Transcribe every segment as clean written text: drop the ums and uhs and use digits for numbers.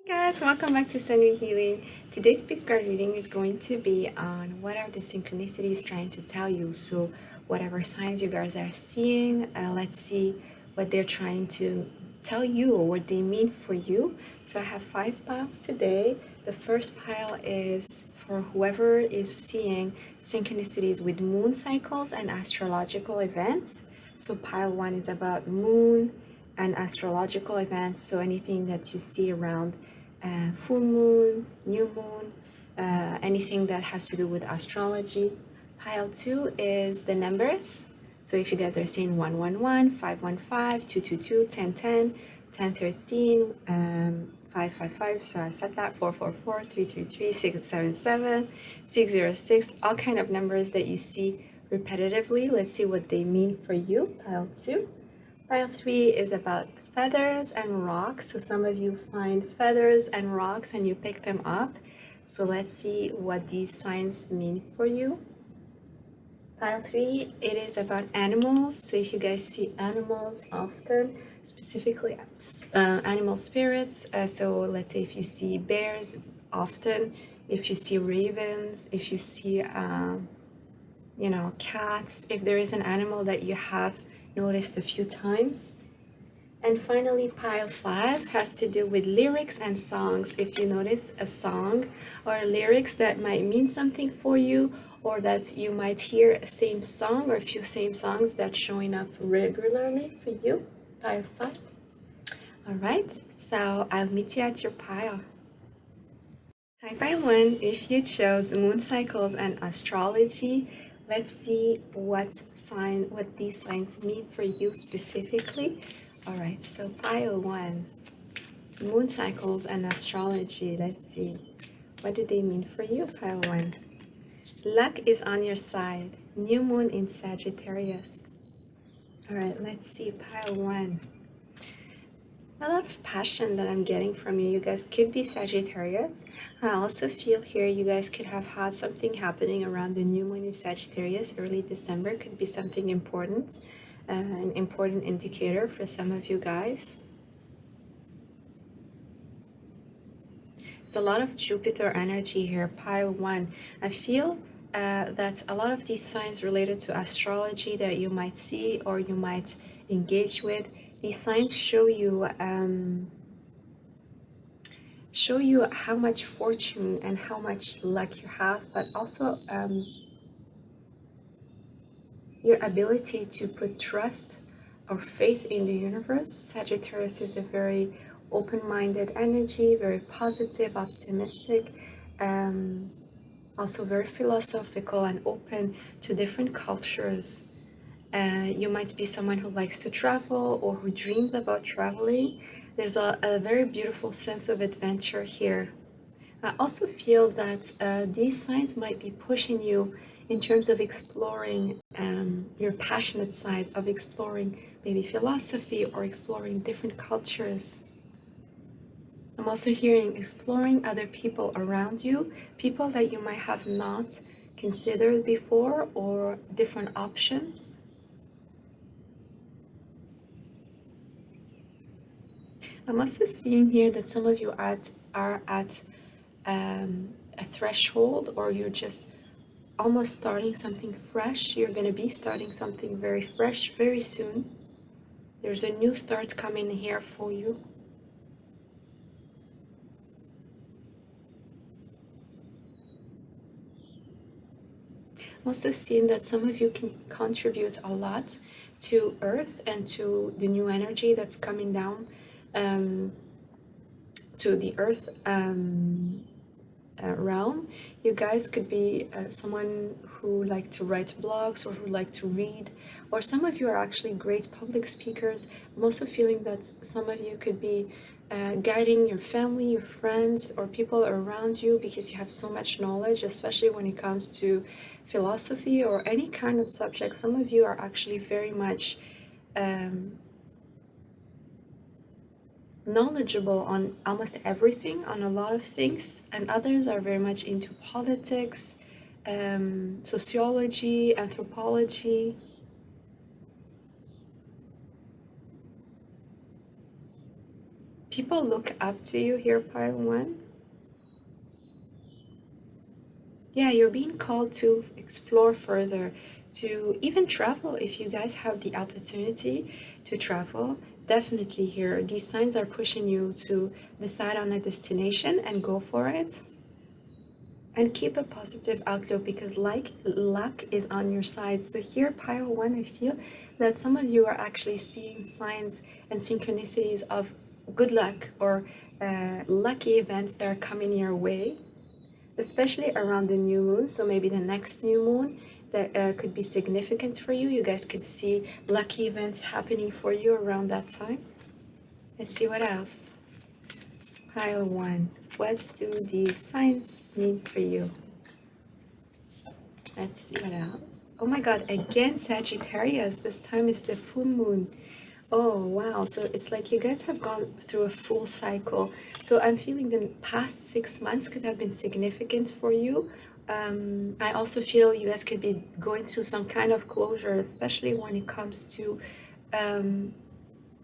Guys, welcome back to Sunny Healing. Today's pick card reading is going to be on what are the synchronicities trying to tell you. So, whatever signs you guys are seeing, let's see what they're trying to tell you or what they mean for you. So, I have 5 piles today. The first pile is for whoever is seeing synchronicities with moon cycles and astrological events. So, pile 1 is about moon and astrological events. So, anything that you see around full moon, new moon, anything that has to do with astrology. Pile 2 is the numbers. So if you guys are seeing 111, 515, 222, 1010, 1013, 555, so I said that, 444, 333, 677, 606, all kind of numbers that you see repetitively. Let's see what they mean for you. Pile 2. Pile 3 is about feathers and rocks. So some of you find feathers and rocks and you pick them up. So let's see what these signs mean for you. Pile 3, it is about animals. So if you guys see animals often, specifically animal spirits. So let's say if you see bears often, if you see ravens, if you see cats, if there is an animal that you have noticed a few times. And finally, pile 5 has to do with lyrics and songs. If you notice a song or lyrics that might mean something for you, or that you might hear a same song or a few same songs that's showing up regularly for you, pile 5. All right, so I'll meet you at your pile. Hi, pile 1. If you chose moon cycles and astrology, let's see what these signs mean for you specifically. All right, so pile 1, moon cycles and astrology. Let's see. What do they mean for you, pile 1? Luck is on your side. New moon in Sagittarius. All right, let's see, pile 1. A lot of passion that I'm getting from you. You guys could be Sagittarius. I also feel here you guys could have had something happening around the new moon in Sagittarius, early December. Could be something important, an important indicator for some of you guys. There's a lot of Jupiter energy here, pile 1. I feel that a lot of these signs related to astrology that you might see or you might engage with, these signs show you how much fortune and how much luck you have, but also your ability to put trust or faith in the universe. Sagittarius is a very open-minded energy, very positive, optimistic, also very philosophical and open to different cultures. You might be someone who likes to travel or who dreams about traveling. There's a very beautiful sense of adventure here. I also feel that these signs might be pushing you in terms of exploring your passionate side, of exploring maybe philosophy or exploring different cultures. I'm also hearing exploring other people around you, people that you might have not considered before, or different options. I'm also seeing here that some of you are at a threshold, or you're just almost starting something fresh. You're going to be starting something very fresh very soon. There's a new start coming here for you. I'm also seeing that some of you can contribute a lot to Earth and to the new energy that's coming down to the Earth realm. You guys could be someone who like to write blogs or who like to read, or some of you are actually great public speakers. I'm also feeling that some of you could be guiding your family, your friends, or people around you because you have so much knowledge, especially when it comes to philosophy or any kind of subject. Some of you are actually very much knowledgeable on almost everything, on a lot of things, and others are very much into politics, sociology, anthropology. People look up to you here, pile one. Yeah, you're being called to explore further, to even travel if you guys have the opportunity to travel. Definitely here, these signs are pushing you to decide on a destination and go for it. And keep a positive outlook because like luck is on your side. So here, pile one, I feel that some of you are actually seeing signs and synchronicities of good luck or lucky events that are coming your way, especially around the new moon. So maybe the next new moon that could be significant for you. You guys could see lucky events happening for you around that time. Let's see what else. Pile one. What do these signs mean for you? Let's see what else. Oh my god, again Sagittarius. This time is the full moon. Oh wow, so it's like you guys have gone through a full cycle. So I'm feeling the past 6 months could have been significant for you. I also feel you guys could be going through some kind of closure, especially when it comes to um,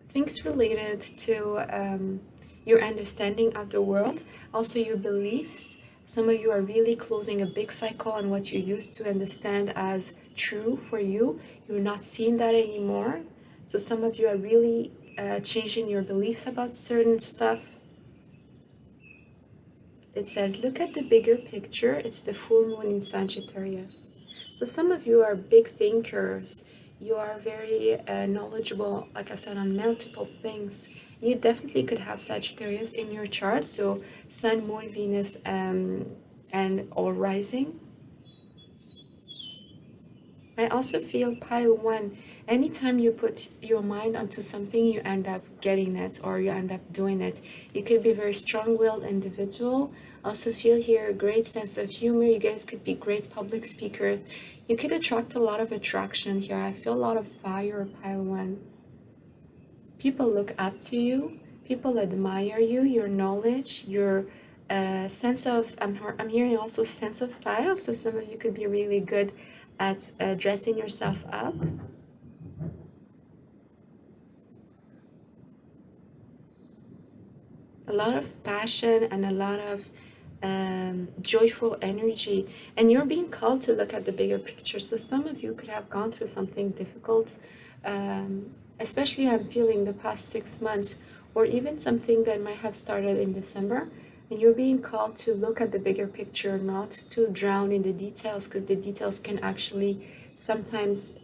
things related to your understanding of the world, also your beliefs. Some of you are really closing a big cycle on what you used to understand as true for you. You're not seeing that anymore. So some of you are really changing your beliefs about certain stuff. It says, look at the bigger picture. It's the full moon in Sagittarius. So some of you are big thinkers. You are very knowledgeable, like I said, on multiple things. You definitely could have Sagittarius in your chart. So Sun, Moon, Venus, and all rising. I also feel pile one. Anytime you put your mind onto something, you end up getting it or you end up doing it. You could be a very strong-willed individual. Also feel here a great sense of humor. You guys could be great public speakers. You could attract a lot of attraction here. I feel a lot of fire, pile one. People look up to you. People admire you, your knowledge, your sense of, I'm hearing also sense of style. So some of you could be really good at dressing yourself up. A lot of passion and a lot of joyful energy. And you're being called to look at the bigger picture. So some of you could have gone through something difficult, especially I'm feeling the past 6 months, or even something that might have started in December. And you're being called to look at the bigger picture, not to drown in the details, because the details can actually sometimes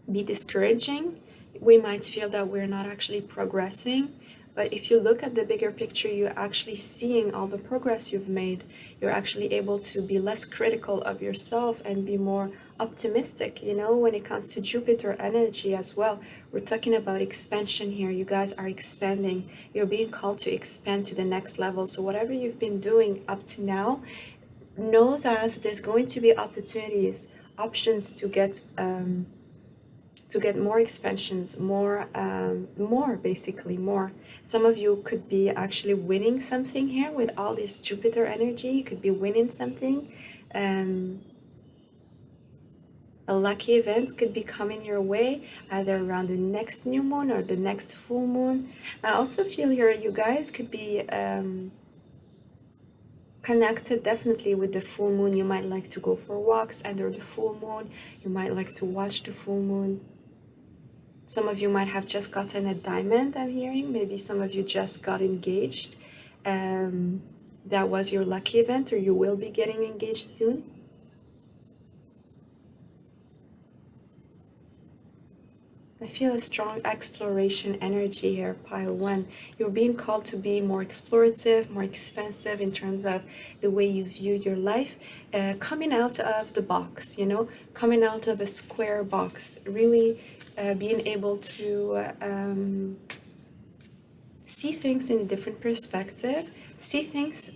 be discouraging. We might feel that we're not actually progressing. But if you look at the bigger picture, you're actually seeing all the progress you've made. You're actually able to be less critical of yourself and be more optimistic, you know, when it comes to Jupiter energy as well. We're talking about expansion here. You guys are expanding. You're being called to expand to the next level. So whatever you've been doing up to now, know that there's going to be opportunities, options to get more expansions, more basically more. Some of you could be actually winning something here with all this Jupiter energy. You could be winning something. A lucky event could be coming your way either around the next new moon or the next full moon. I also feel here you guys could be connected definitely with the full moon. You might like to go for walks under the full moon. You might like to watch the full moon. Some of you might have just gotten a diamond, I'm hearing. Maybe some of you just got engaged. That was your lucky event, or you will be getting engaged soon. I feel a strong exploration energy here, pile one. You're being called to be more explorative, more expansive in terms of the way you view your life, coming out of the box, you know, coming out of a square box, really being able to see things in a different perspective, see things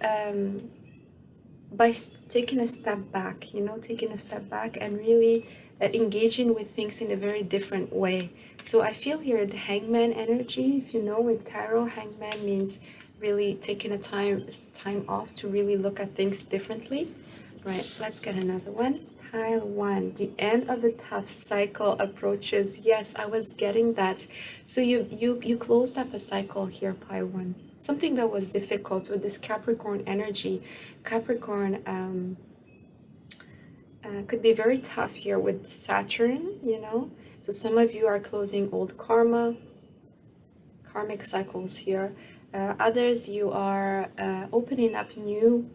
by taking a step back, you know, taking a step back and really engaging with things in a very different way. So I feel here the hangman energy, if you know, with tarot, hangman means really taking a time off to really look at things differently. Right, let's get another one. Pile one, the end of the tough cycle approaches. Yes, I was getting that. So you closed up a cycle here, pile one. Something that was difficult with this Capricorn energy. Capricorn could be very tough here with Saturn, you know. So some of you are closing old karmic cycles here. Others, you are opening up new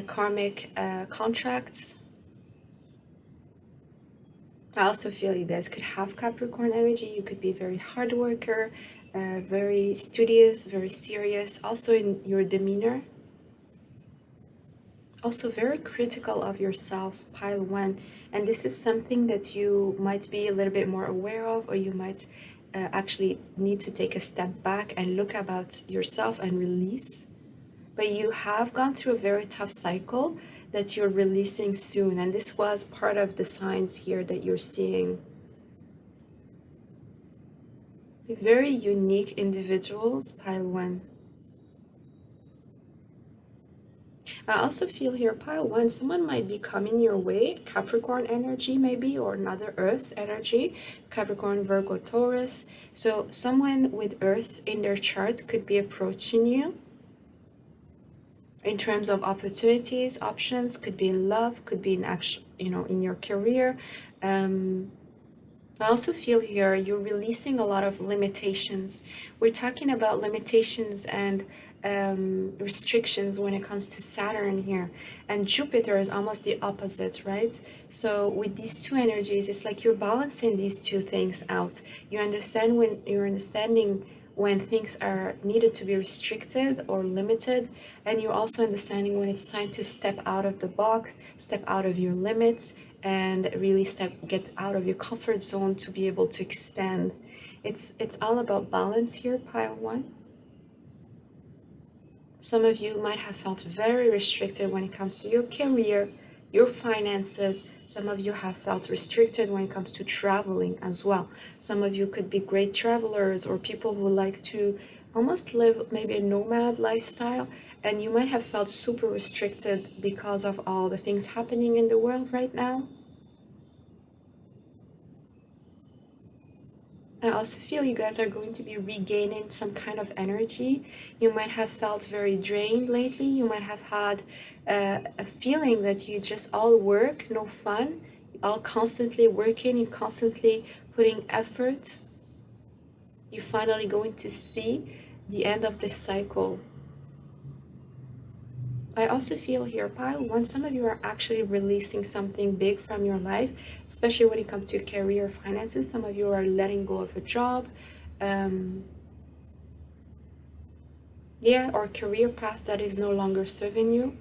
karmic contracts. I also feel you guys could have Capricorn energy. You could be a very hard worker, very studious, very serious. Also in your demeanor. Also very critical of yourselves, pile one. And this is something that you might be a little bit more aware of, or you might actually need to take a step back and look about yourself and release. But you have gone through a very tough cycle that you're releasing soon. And this was part of the signs here that you're seeing. Very unique individuals, pile one. I also feel here, pile one, someone might be coming your way, Capricorn energy maybe, or another Earth energy, Capricorn, Virgo, Taurus. So someone with Earth in their chart could be approaching you in terms of opportunities, options, could be in love, could be in action, you know, in your career. I also feel here you're releasing a lot of limitations. We're talking about limitations and restrictions when it comes to Saturn here. And Jupiter is almost the opposite, right? So with these two energies, it's like you're balancing these two things out. You understand when you're understanding when things are needed to be restricted or limited, and you're also understanding when it's time to step out of the box, step out of your limits, and really get out of your comfort zone to be able to expand. It's all about balance here, pile one. Some of you might have felt very restricted when it comes to your career, your finances. Some of you have felt restricted when it comes to traveling as well. Some of you could be great travelers or people who like to almost live maybe a nomad lifestyle, and you might have felt super restricted because of all the things happening in the world right now. I also feel you guys are going to be regaining some kind of energy. You might have felt very drained lately. You might have had a feeling that you just all work, no fun, all constantly working, you constantly putting effort. You're finally going to see the end of this cycle. I also feel here, pile one, some of you are actually releasing something big from your life, especially when it comes to career finances. Some of you are letting go of a job, or career path that is no longer serving you.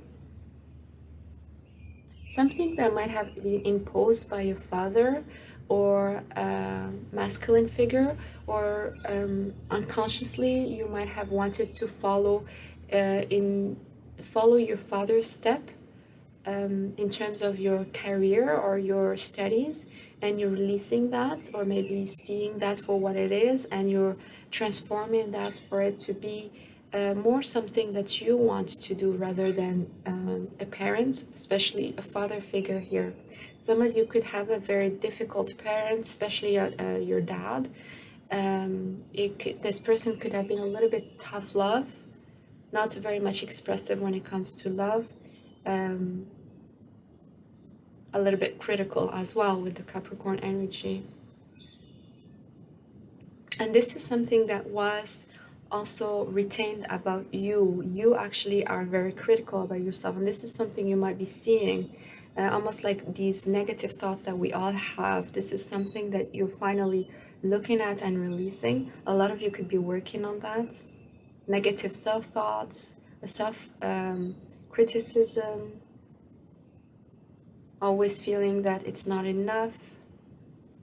Something that might have been imposed by your father or a masculine figure, or unconsciously you might have wanted to follow your father's step in terms of your career or your studies, and you're releasing that, or maybe seeing that for what it is, and you're transforming that for it to be more something that you want to do rather than a parent, especially a father figure here. Some of you could have a very difficult parent, especially your dad. This person could have been a little bit tough love, not very much expressive when it comes to love. A little bit critical as well with the Capricorn energy. And this is something that was also retained about you. You actually are very critical about yourself, and this is something you might be seeing, almost like these negative thoughts that we all have. This is something that you're finally looking at and releasing. A lot of you could be working on that. Negative self-thoughts, self-criticism, always feeling that it's not enough,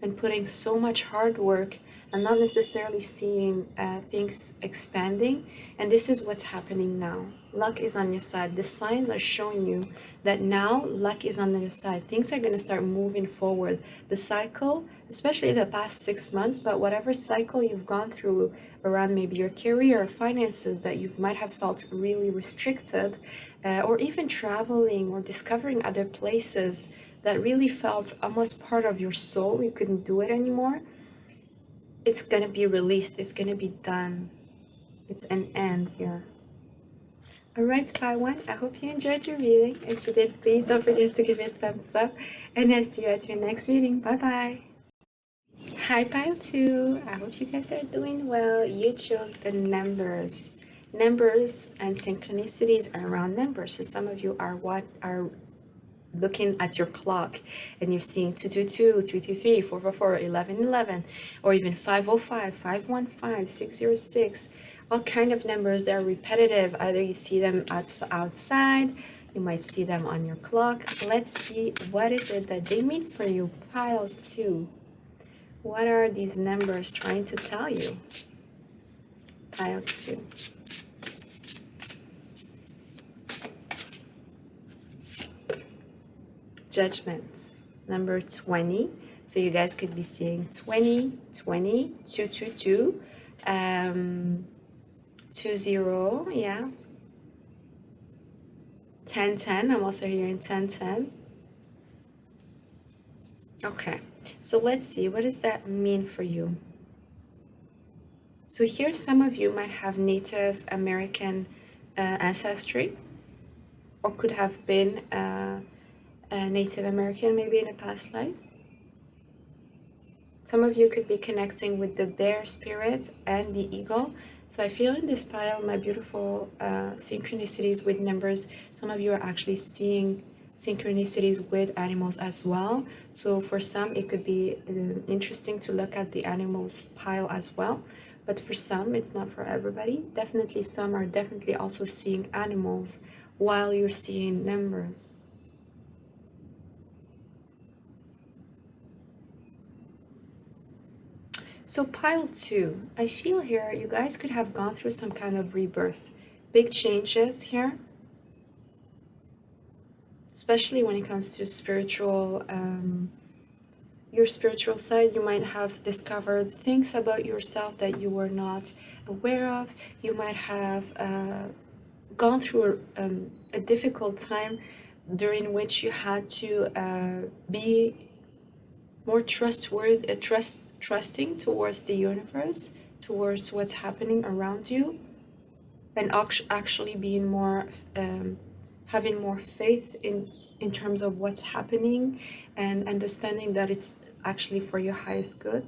and putting so much hard work and not necessarily seeing things expanding. And this is what's happening now. Luck is on your side. The signs are showing you that now luck is on your side. Things are going to start moving forward. The cycle, especially the past 6 months, but whatever cycle you've gone through around maybe your career or finances that you might have felt really restricted, or even traveling or discovering other places that really felt almost part of your soul, you couldn't do it anymore, it's going to be released. It's going to be done. It's an end here. All right, Pile 1, I hope you enjoyed your reading. If you did, please don't forget to give it a thumbs up. And I'll see you at your next reading. Bye-bye. Hi, Pile 2. I hope you guys are doing well. You chose the numbers. Numbers and synchronicities are around numbers. So some of you are looking at your clock and you're seeing 222, 333, 444, 1111, or even 505, 515, 606, all kind of numbers that are repetitive. Either you see them outside, you might see them on your clock. Let's see, what is it that they mean for you? Pile 2. What are these numbers trying to tell you? Pile 2. Judgments. Number 20. So you guys could be seeing 20, 20, 222, 20, yeah. 1010. I'm also hearing 1010. Okay. So let's see, what does that mean for you? So here some of you might have Native American ancestry, or could have been a Native American maybe in a past life. Some of you could be connecting with the bear spirit and the eagle. So I feel in this pile, my beautiful synchronicities with numbers, some of you are actually seeing synchronicities with animals as well. So for some, it could be interesting to look at the animals pile as well. But for some, it's not for everybody. Definitely some are definitely also seeing animals while you're seeing numbers. So pile 2, I feel here you guys could have gone through some kind of rebirth. Big changes here. Especially when it comes to spiritual, your spiritual side, you might have discovered things about yourself that you were not aware of. You might have gone through a difficult time during which you had to be more trustworthy, trusting towards the universe, towards what's happening around you, and actually being more having more faith in terms of what's happening, and understanding that it's actually for your highest good.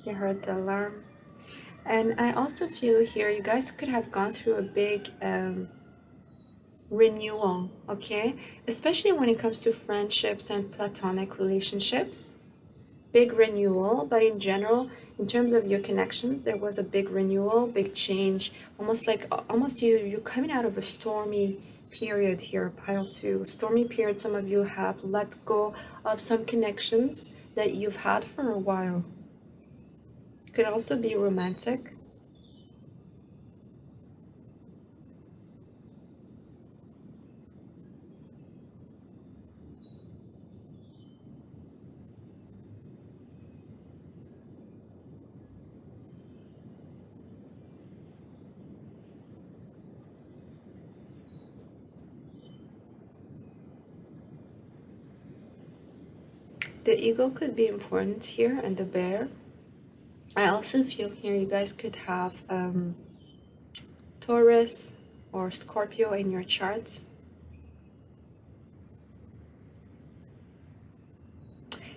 You heard the alarm. And I also feel here you guys could have gone through a big renewal, okay? Especially when it comes to friendships and platonic relationships. Big renewal, but in general, in terms of your connections, there was a big renewal, big change, almost you're coming out of a stormy period here, pile 2. Stormy period, some of you have let go of some connections that you've had for a while. Could also be romantic. The eagle could be important here, and the bear. I also feel here you guys could have Taurus or Scorpio in your charts.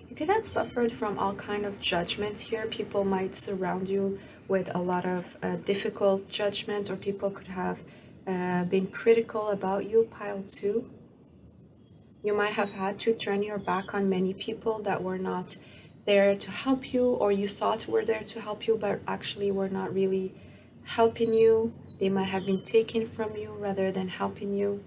You could have suffered from all kind of judgments here. People might surround you with a lot of difficult judgment, or people could have been critical about you, pile 2. You might have had to turn your back on many people that were not there to help you, or you thought were there to help you, but actually were not really helping you. They might have been taken from you rather than helping you.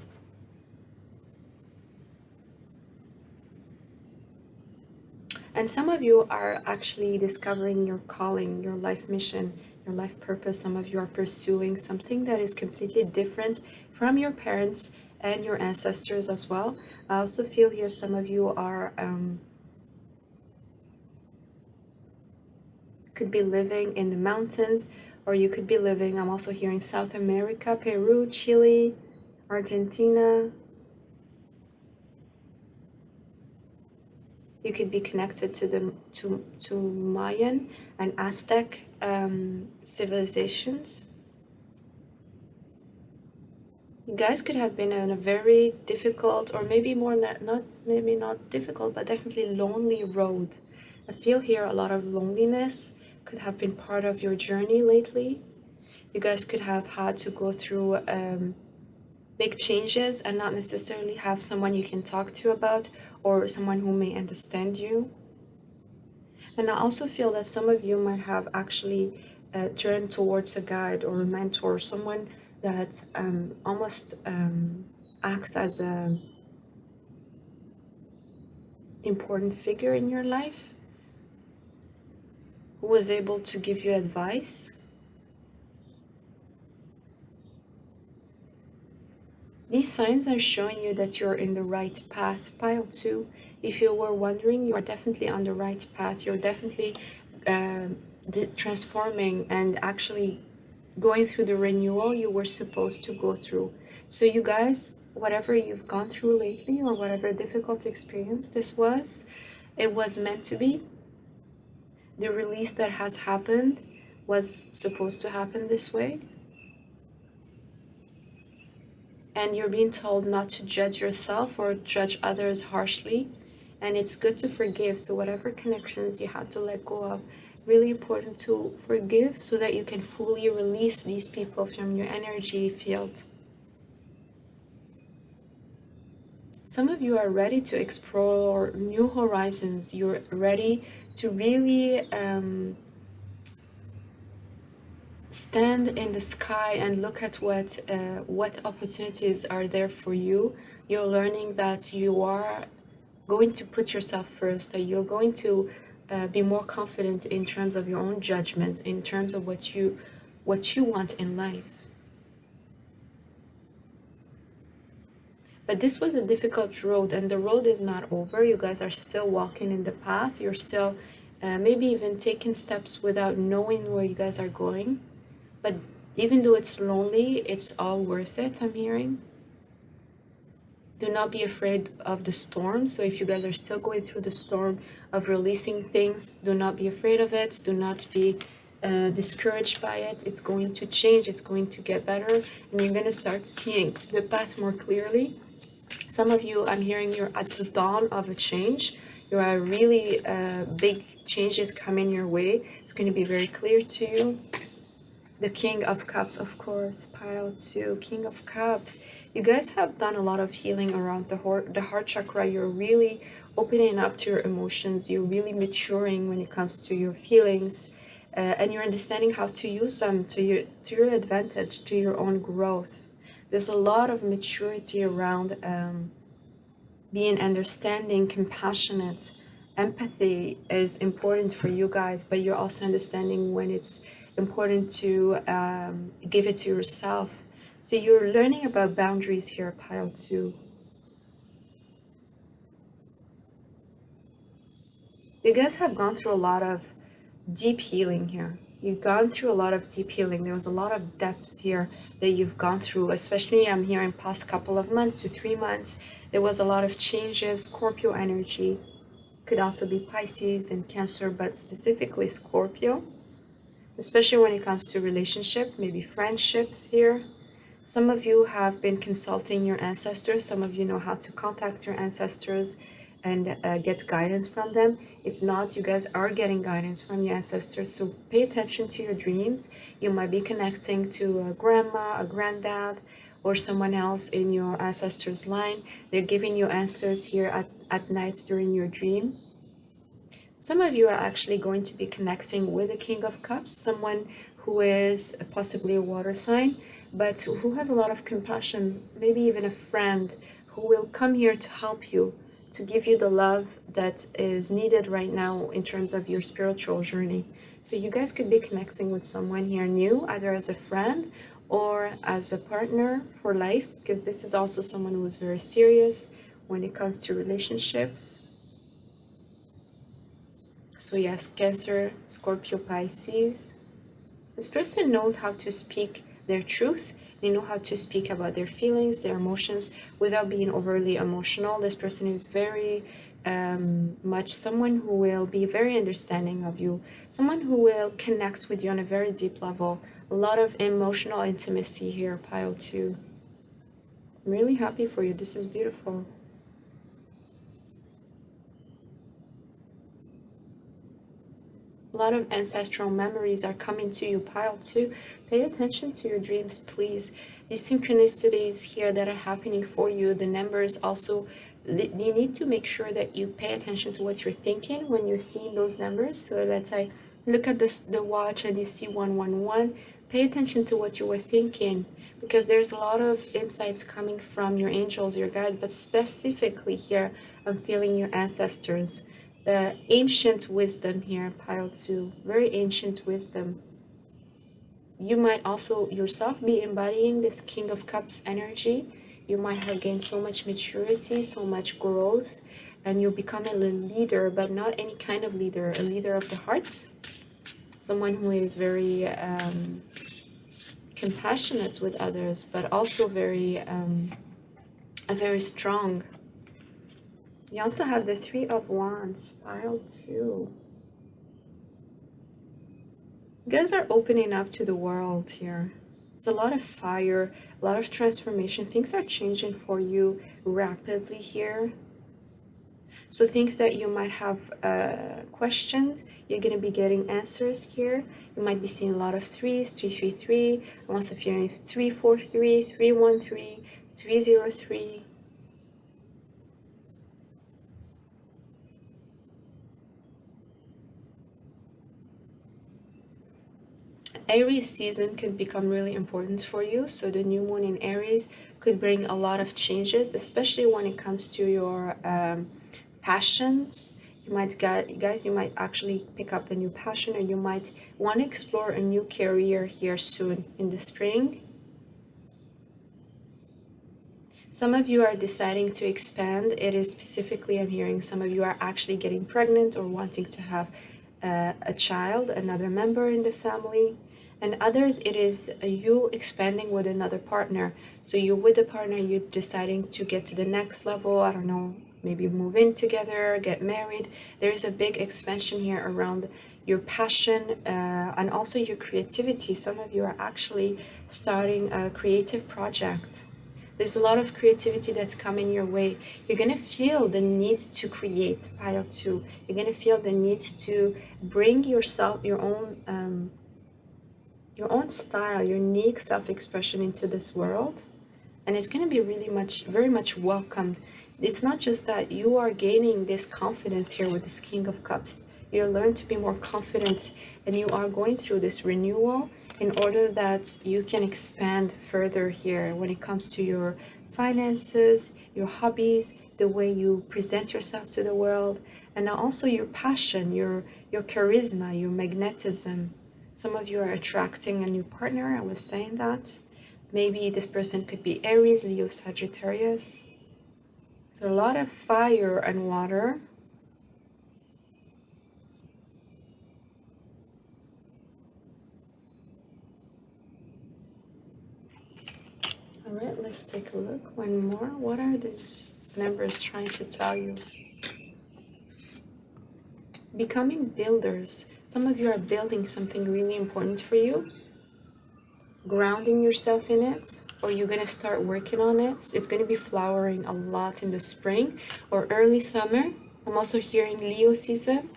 And some of you are actually discovering your calling, your life mission, your life purpose. Some of you are pursuing something that is completely different from your parents and your ancestors as well. I also feel here some of you are could be living in the mountains, or you could be living, I'm also here in South America, Peru, Chile, Argentina. You could be connected to the to Mayan and Aztec civilizations. You guys could have been on a very difficult, or maybe more not maybe not difficult, but definitely lonely road. I feel here a lot of loneliness could have been part of your journey lately. You guys could have had to go through big changes and not necessarily have someone you can talk to about or someone who may understand you. And I also feel that some of you might have actually turned towards a guide or a mentor, someone that almost acts as a important figure in your life, who was able to give you advice. These signs are showing you that you're in the right path. Pile 2, if you were wondering, you are definitely on the right path. You're definitely transforming and actually going through the renewal you were supposed to go through. So you guys, whatever you've gone through lately or whatever difficult experience this was, it was meant to be. The release that has happened was supposed to happen this way. And you're being told not to judge yourself or judge others harshly. And it's good to forgive. So whatever connections you had to let go of, really important to forgive so that you can fully release these people from your energy field. Some of you are ready to explore new horizons. You're ready to really stand in the sky and look at what opportunities are there for you. You're learning that you are going to put yourself first, that you're going to be more confident in terms of your own judgment, in terms of what you want in life. But this was a difficult road, and the road is not over. You guys are still walking in the path. You're still maybe even taking steps without knowing where you guys are going. But even though it's lonely, it's all worth it, I'm hearing. Do not be afraid of the storm. So if you guys are still going through the storm of releasing things, do not be afraid of it. Do not be discouraged by it. It's going to change. It's going to get better. And you're going to start seeing the path more clearly. Some of you, I'm hearing you're at the dawn of a change. There are really big changes coming your way. It's going to be very clear to you. The King of Cups, of course, pile 2, King of Cups. You guys have done a lot of healing around the heart chakra. You're really opening up to your emotions. You're really maturing when it comes to your feelings. And you're understanding how to use them to your advantage, to your own growth. There's a lot of maturity around being understanding, compassionate. Empathy is important for you guys, but you're also understanding when it's important to give it to yourself. So you're learning about boundaries here, pile 2. You guys have gone through a lot of deep healing here. You've gone through a lot of deep healing. There was a lot of depth here that you've gone through, especially I'm here in past couple of months to 3 months. There was a lot of changes. Scorpio energy could also be Pisces and Cancer, but specifically Scorpio, especially when it comes to relationship, maybe friendships here. Some of you have been consulting your ancestors. Some of you know how to contact your ancestors and get guidance from them. If not, you guys are getting guidance from your ancestors. So pay attention to your dreams. You might be connecting to a grandma, a granddad, or someone else in your ancestors' line. They're giving you answers here at night during your dream. Some of you are actually going to be connecting with the King of Cups, someone who is possibly a water sign, but who has a lot of compassion, maybe even a friend who will come here to help you, to give you the love that is needed right now in terms of your spiritual journey. So you guys could be connecting with someone here new, either as a friend or as a partner for life, because this is also someone who is very serious when it comes to relationships. So yes, Cancer, Scorpio, Pisces. This person knows how to speak their truth. They know how to speak about their feelings, their emotions, without being overly emotional. This person is very much someone who will be very understanding of you, someone who will connect with you on a very deep level. A lot of emotional intimacy here, pile 2. I'm really happy for you. This is beautiful. A lot of ancestral memories are coming to you, pile 2. Pay attention to your dreams, please. These synchronicities here that are happening for you, the numbers also, you need to make sure that you pay attention to what you're thinking when you're seeing those numbers. So let's say, look at this, the watch and you see 111. Pay attention to what you were thinking, because there's a lot of insights coming from your angels, your guides, but specifically here, I'm feeling your ancestors. The ancient wisdom here, pile 2, very ancient wisdom. You might also yourself be embodying this King of Cups energy. You might have gained so much maturity, so much growth, and you'll become a leader, but not any kind of leader, a leader of the heart. Someone who is very compassionate with others, but also very strong. You also have the 3 of Wands, pile 2. You guys are opening up to the world here. It's a lot of fire, a lot of transformation. Things are changing for you rapidly here. So things that you might have questioned, you're going to be getting answers here. You might be seeing a lot of 3s, 333. I'm also feeling 343, 313, 303. Aries season could become really important for you. So the new moon in Aries could bring a lot of changes, especially when it comes to your passions. You might guys, you might actually pick up a new passion, or you might want to explore a new career here soon in the spring. Some of you are deciding to expand. It is specifically, I'm hearing some of you are actually getting pregnant or wanting to have a child, another member in the family. And others, it is you expanding with another partner. So you with a partner, you're deciding to get to the next level. I don't know, maybe move in together, get married. There's a big expansion here around your passion and also your creativity. Some of you are actually starting a creative project. There's a lot of creativity that's coming your way. You're going to feel the need to create, pile 2. You're going to feel the need to bring yourself, your own style, your unique self-expression into this world. And it's going to be really very much welcomed. It's not just that you are gaining this confidence here with this King of Cups. You learn to be more confident, and you are going through this renewal in order that you can expand further here when it comes to your finances, your hobbies, the way you present yourself to the world, and also your passion, your charisma, your magnetism. Some of you are attracting a new partner. I was saying that. Maybe this person could be Aries, Leo, Sagittarius. So a lot of fire and water. All right, let's take a look. One more. What are these numbers trying to tell you? Becoming builders. Some of you are building something really important for you, grounding yourself in it, or you're going to start working on it. It's going to be flowering a lot in the spring or early summer. I'm also hearing Leo season.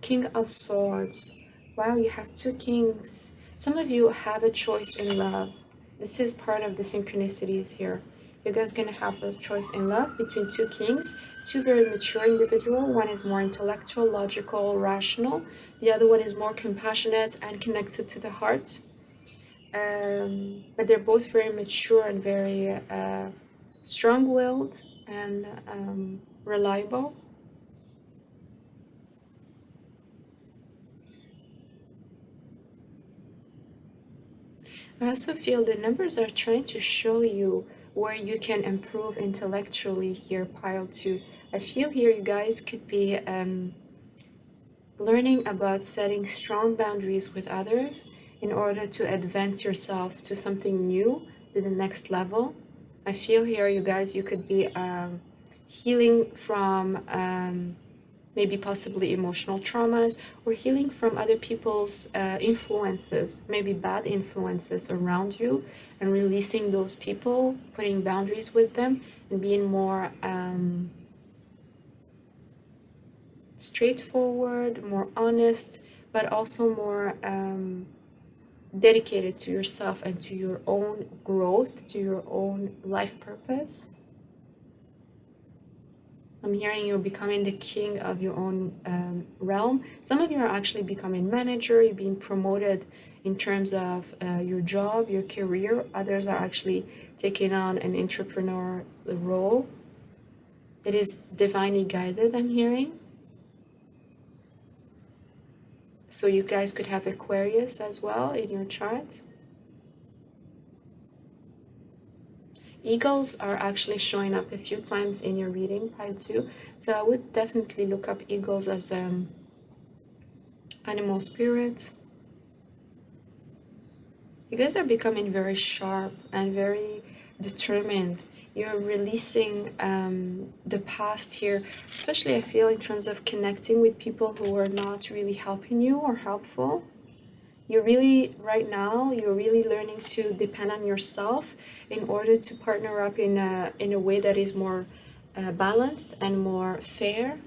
King of Swords. Wow, you have 2 kings. Some of you have a choice in love. This is part of the synchronicities here. You guys are going to have a choice in love between 2 kings, 2 very mature individuals. One is more intellectual, logical, rational. The other one is more compassionate and connected to the heart. But they're both very mature and very strong-willed and reliable. I also feel the numbers are trying to show you where you can improve intellectually here, pile 2. I feel here you guys could be learning about setting strong boundaries with others in order to advance yourself to something new, to the next level. I feel here, you guys, you could be healing from maybe possibly emotional traumas, or healing from other people's influences, maybe bad influences around you, and releasing those people, putting boundaries with them, and being more straightforward, more honest, but also more dedicated to yourself and to your own growth, to your own life purpose. I'm hearing you're becoming the king of your own realm. Some of you are actually becoming manager, you're being promoted in terms of your job, your career. Others are actually taking on an entrepreneur role. It is divinely guided, I'm hearing. So you guys could have Aquarius as well in your chart. Eagles are actually showing up a few times in your reading, pile 2. So I would definitely look up eagles as animal spirit. You guys are becoming very sharp and very determined. You're releasing the past here, especially I feel in terms of connecting with people who are not really helping you or helpful. You're really, right now, you're really learning to depend on yourself in order to partner up in a way that is more balanced and more fair.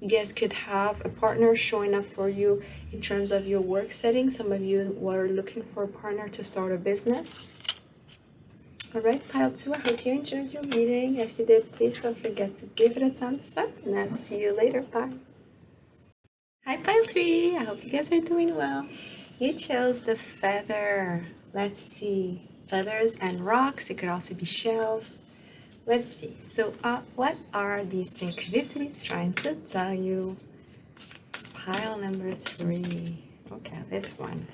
You guys could have a partner showing up for you in terms of your work setting. Some of you were looking for a partner to start a business. All right, pile 2, I hope you enjoyed your reading. If you did, please don't forget to give it a thumbs up, and I'll see you later. Bye. Hi, pile 3. I hope you guys are doing well. You chose the feather. Let's see. Feathers and rocks. It could also be shells. Let's see. So what are these synchronicities trying to tell you? Pile number 3. Okay, this one.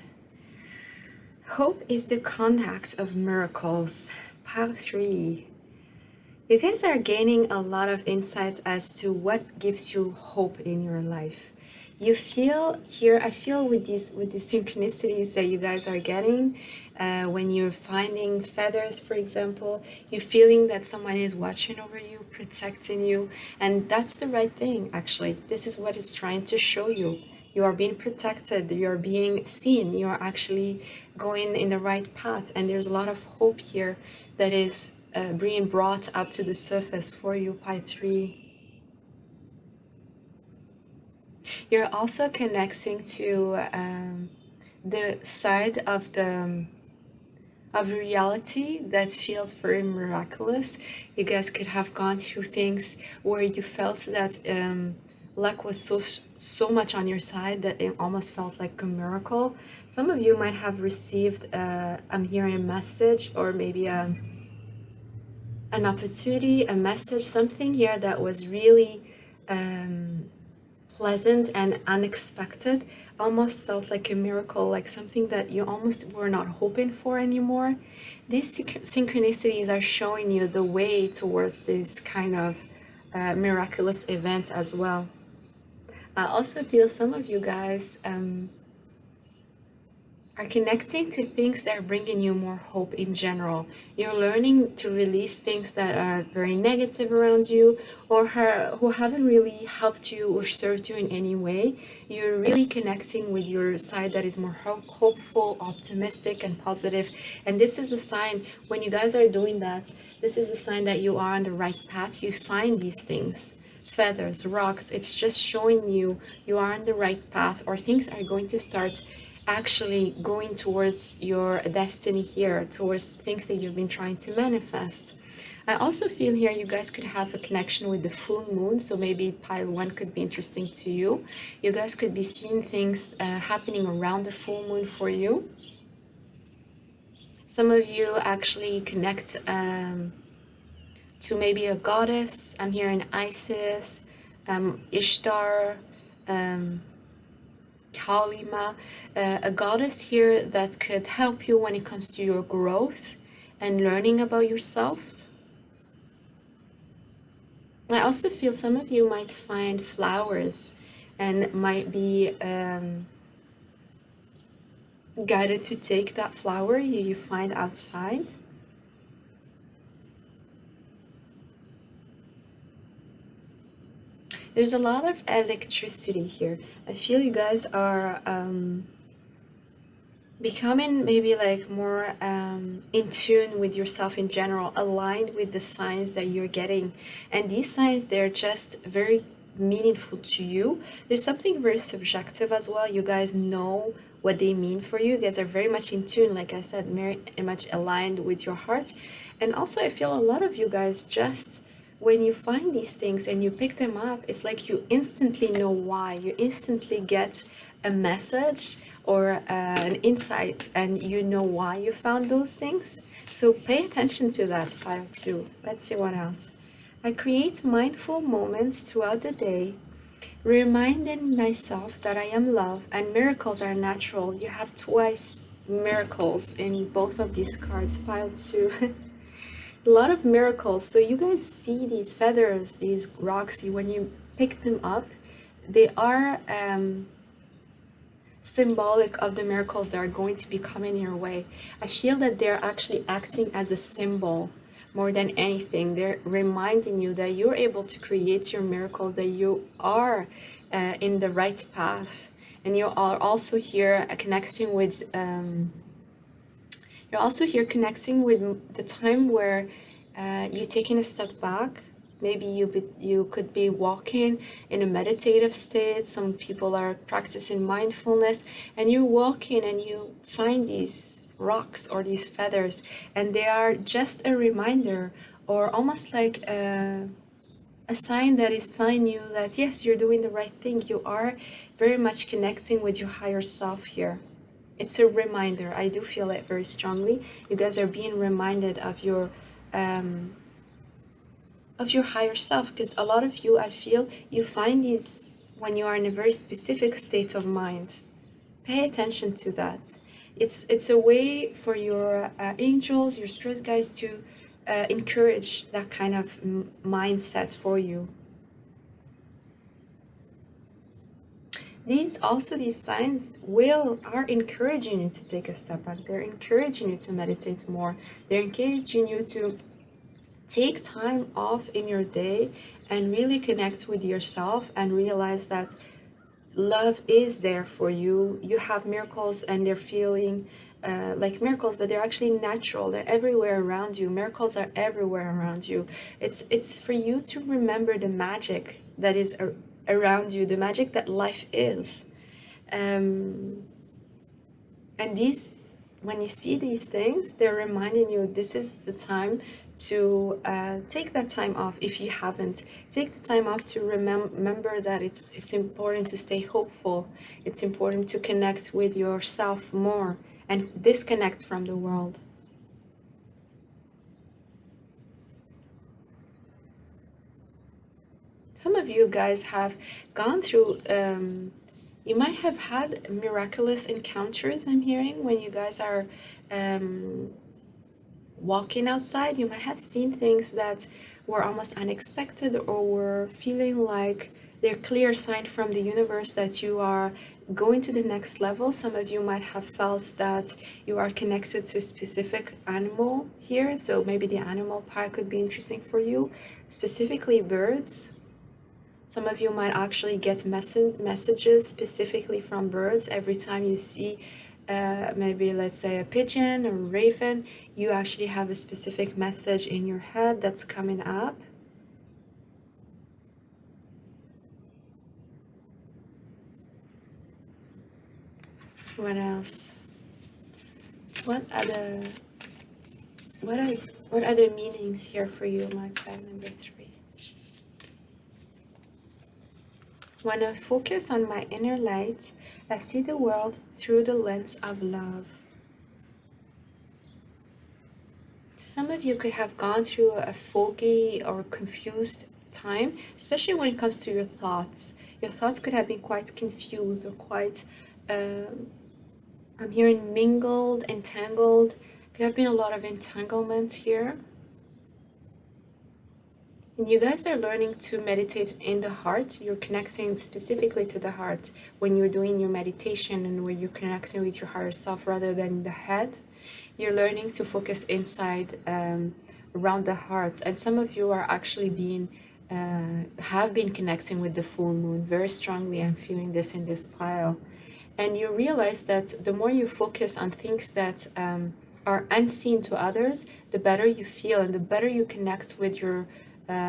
Hope is the conduct of miracles. Pile 3. You guys are gaining a lot of insight as to what gives you hope in your life. You feel here, I feel with these synchronicities that you guys are getting, when you're finding feathers, for example, you're feeling that someone is watching over you, protecting you, and that's the right thing, actually. This is what it's trying to show you. You are being protected, you are being seen, you are actually going in the right path, and there's a lot of hope here that is being brought up to the surface for you, pile 3. You're also connecting to the side of reality that feels very miraculous. You guys could have gone through things where you felt that luck was so much on your side that it almost felt like a miracle. Some of you might have received, I'm hearing a message, or maybe an opportunity, a message, something here that was really pleasant and unexpected, almost felt like a miracle, like something that you almost were not hoping for anymore. These synchronicities are showing you the way towards this kind of miraculous event as well. I also feel some of you guys are connecting to things that are bringing you more hope in general. You're learning to release things that are very negative around you, or who haven't really helped you or served you in any way. You're really connecting with your side that is more hopeful, optimistic, and positive. And this is a sign, when you guys are doing that, this is a sign that you are on the right path. You find these things. Feathers, rocks, it's just showing you you are on the right path, or things are going to start actually going towards your destiny here, towards things that you've been trying to manifest. I also feel here you guys could have a connection with the full moon, so maybe pile 1 could be interesting to you. You guys could be seeing things happening around the full moon for you. Some of you actually connect to maybe a goddess. I'm hearing Isis, Ishtar, Kalima, a goddess here that could help you when it comes to your growth and learning about yourself. I also feel some of you might find flowers and might be guided to take that flower you find outside. There's a lot of electricity here. I feel you guys are becoming maybe like more in tune with yourself in general, aligned with the signs that you're getting. And these signs, they're just very meaningful to you. There's something very subjective as well. You guys know what they mean for you. You guys are very much in tune, like I said, very much aligned with your heart. And also, I feel a lot of you guys just when you find these things and you pick them up, it's like you instantly know why. You instantly get a message or an insight, and you know why you found those things. So pay attention to that, pile two. Let's see what else. I create mindful moments throughout the day, reminding myself that I am love and miracles are natural. You have twice miracles in both of these cards, pile two. A lot of miracles. So you guys see these feathers, these rocks, when you pick them up, they are symbolic of the miracles that are going to be coming your way. I feel that they're actually acting as a symbol more than anything. They're reminding you that you're able to create your miracles, that you are in the right path. And you are also here connecting with you're also here connecting with the time where you're taking a step back. Maybe you could be walking in a meditative state. Some people are practicing mindfulness, and you're walking and you find these rocks or these feathers, and they are just a reminder or almost like a sign that is telling you that yes, you're doing the right thing. You are very much connecting with your higher self here. It's a reminder. I do feel it very strongly. You guys are being reminded um, of your higher self, because a lot of you, I feel, you find these when you are in a very specific state of mind. Pay attention to that. It's a way for your angels, your spirit guides to encourage that kind of mindset for you. These signs are encouraging you to take a step back. They're encouraging you to meditate more. They're encouraging you to take time off in your day and really connect with yourself and realize that love is there for you. You have miracles and they're feeling like miracles, but they're actually natural. They're everywhere around you. Miracles are everywhere around you. It's for you to remember the magic that is around you, the magic that life is. Um, and when you see these things, they're reminding you this is the time to take that time off. If you haven't, take the time off to remember that it's important to stay hopeful. It's important to connect with yourself more and disconnect from the world. Some of you guys have gone through you might have had miraculous encounters, I'm hearing, when you guys are walking outside. You might have seen things that were almost unexpected or were feeling like they're clear sign from the universe that you are going to the next level. Some of you might have felt that you are connected to a specific animal here, so maybe the animal part could be interesting for you, specifically birds. Some of you might actually get messages specifically from birds every time you see maybe, let's say, a pigeon or a raven. You actually have a specific message in your head that's coming up. What else? What other meanings here for you, my friend number 3? When I focus on my inner light, I see the world through the lens of love. Some of you could have gone through a foggy or confused time, especially when it comes to your thoughts. Your thoughts could have been quite confused or quite, I'm hearing mingled, entangled. Could have been a lot of entanglement here. And you guys are learning to meditate in the heart. You're connecting specifically to the heart when you're doing your meditation and when you're connecting with your higher self rather than the head. You're learning to focus inside, around the heart. And some of you are actually have been connecting with the full moon very strongly. I'm feeling this in this pile. And you realize that the more you focus on things that are unseen to others, the better you feel and the better you connect with your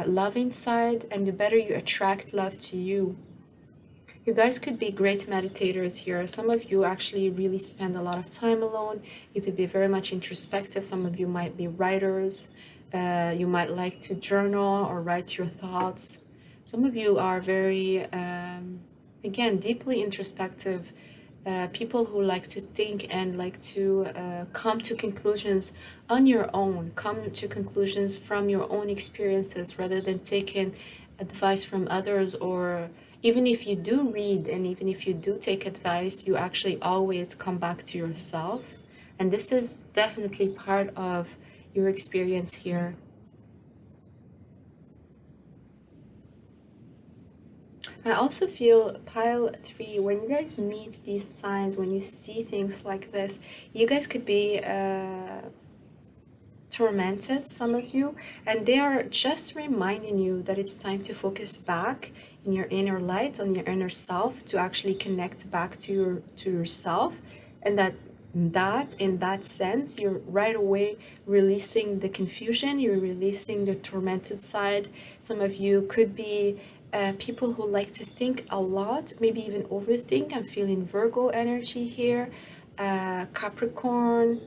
love inside, and the better you attract love to you. You guys could be great meditators here. Some of you actually really spend a lot of time alone. You could be very much introspective. Some of you might be writers. You might like to journal or write your thoughts. Some of you are very, again, deeply introspective. People who like to think and like to come to conclusions on your own, come to conclusions from your own experiences rather than taking advice from others. Or even if you do read and even if you do take advice, you actually always come back to yourself. And this is definitely part of your experience here. I also feel pile three, when you guys meet these signs, when you see things like this, you guys could be tormented, some of you, and they are just reminding you that it's time to focus back in your inner light, on your inner self, to actually connect back to yourself, and that in that sense you're right away releasing the confusion, you're releasing the tormented side. Some of you could be people who like to think a lot, maybe even overthink. I'm feeling Virgo energy here, Capricorn,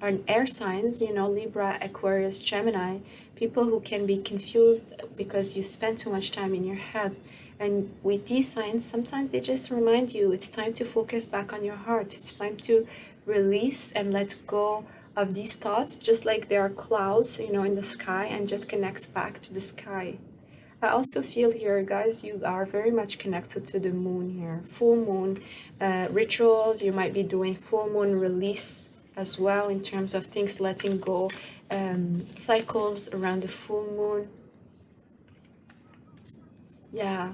and air signs, Libra, Aquarius, Gemini, people who can be confused because you spend too much time in your head. And with these signs, sometimes they just remind you it's time to focus back on your heart. It's time to release and let go of these thoughts, just like there are clouds, in the sky, and just connect back to the sky. I also feel here, guys, you are very much connected to the moon here. Full moon rituals, you might be doing full moon release as well in terms of things letting go, cycles around the full moon. Yeah.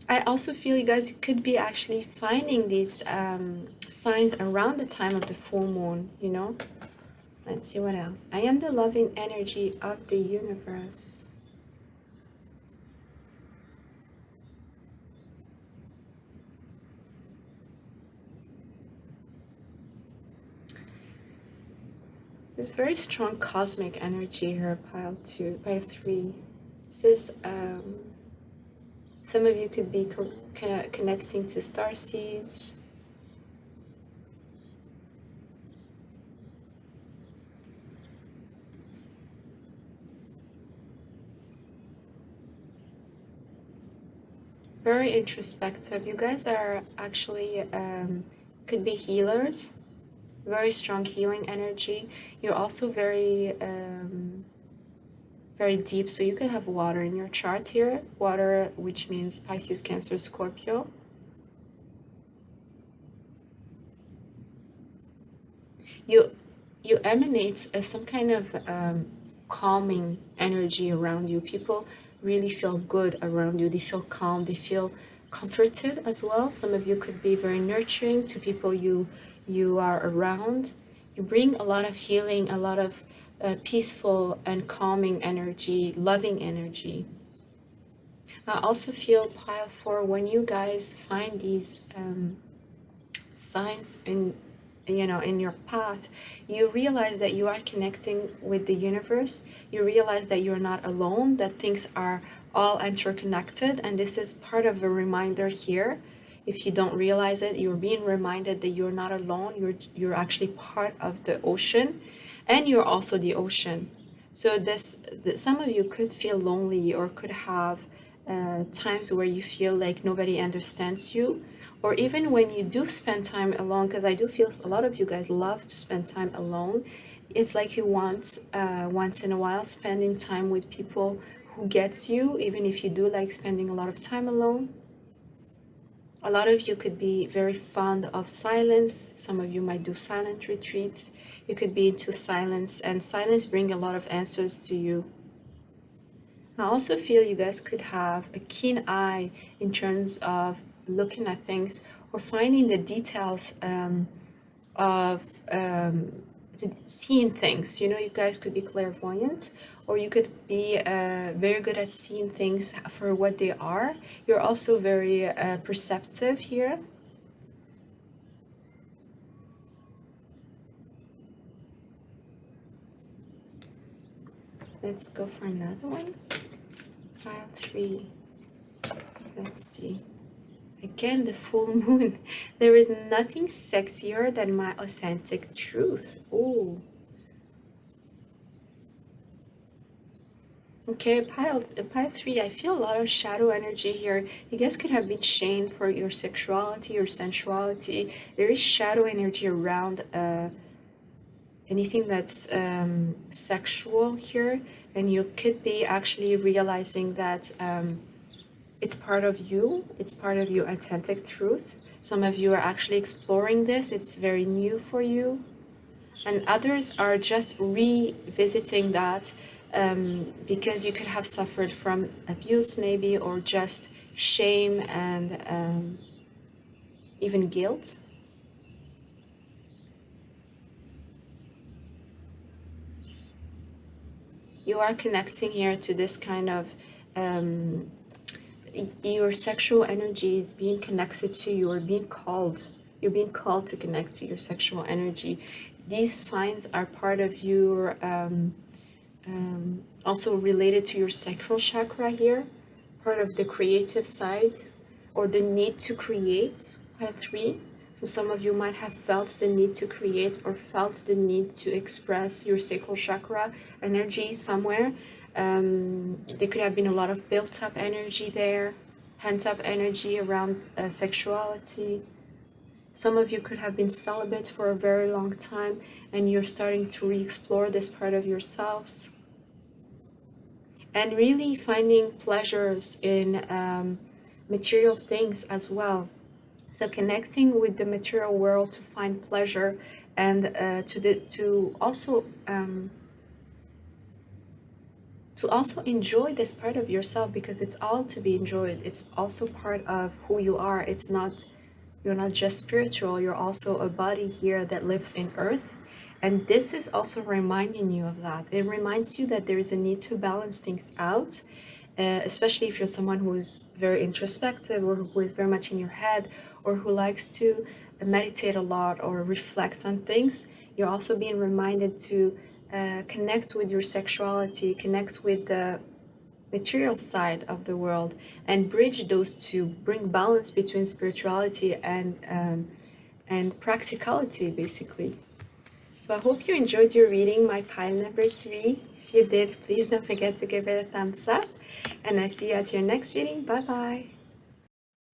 I also feel you guys could be actually finding these signs around the time of the full moon. Let's see what else. I am the loving energy of the universe. There's very strong cosmic energy here, pile three. This is, some of you could be connecting to star seeds. Very introspective. You guys are actually, could be healers. Very strong healing energy. You're also very deep, so you could have water in your chart here. Water, which means Pisces, Cancer, Scorpio. You emanate some kind of calming energy around you. People really feel good around you. They feel calm. They feel comforted as well. Some of you could be very nurturing to people you are around. You bring a lot of healing, a lot of peaceful and calming energy, loving energy. I also feel pile four, when you guys find these signs in your path, you realize that you are connecting with the universe. You realize that you're not alone, that things are all interconnected, and this is part of a reminder here. If you don't realize it, you're being reminded that you're not alone. You're actually part of the ocean, and you're also the ocean. So some of you could feel lonely, or could have times where you feel like nobody understands you, or even when you do spend time alone, because I do feel a lot of you guys love to spend time alone. It's like you want once in a while spending time with people who gets you, even if you do like spending a lot of time alone. A lot of you could be very fond of silence. Some of you might do silent retreats. You could be into silence, and silence bring a lot of answers to you. I also feel you guys could have a keen eye in terms of looking at things or finding the details of seeing things. You know, you guys could be clairvoyant, or you could be very good at seeing things for what they are. You're also very perceptive here. Let's go for another one. Pile 3. Let's see. Again, the full moon. There is nothing sexier than my authentic truth. Oh. Okay, pile 3, I feel a lot of shadow energy here. You guys could have been shamed for your sexuality or sensuality. There is shadow energy around anything that's sexual here, and you could be actually realizing that it's part of you, it's part of your authentic truth. Some of you are actually exploring this, it's very new for you, and others are just revisiting that because you could have suffered from abuse maybe, or just shame and even guilt. You are connecting here to this kind of your sexual energy is being connected to you, or being called. You're being called to connect to your sexual energy. These signs are part of your also related to your sacral chakra here, part of the creative side, or the need to create. Pile 3. So some of you might have felt the need to create, or felt the need to express your sacral chakra energy somewhere. There could have been a lot of built up energy there, pent up energy around sexuality. Some of you could have been celibate for a very long time, and you're starting to re-explore this part of yourselves. And really finding pleasures in material things as well. So connecting with the material world to find pleasure, and to also enjoy this part of yourself, because it's all to be enjoyed. It's also part of who you are. It's not, you're not just spiritual, you're also a body here that lives in earth. And this is also reminding you of that. It reminds you that there is a need to balance things out, especially if you're someone who is very introspective, or who is very much in your head, or who likes to meditate a lot or reflect on things. You're also being reminded to connect with your sexuality, connect with the material side of the world, and bridge those two, bring balance between spirituality and practicality, basically. So I hope you enjoyed your reading, my pile number 3. If you did, please don't forget to give it a thumbs up, and I see you at your next reading. Bye bye.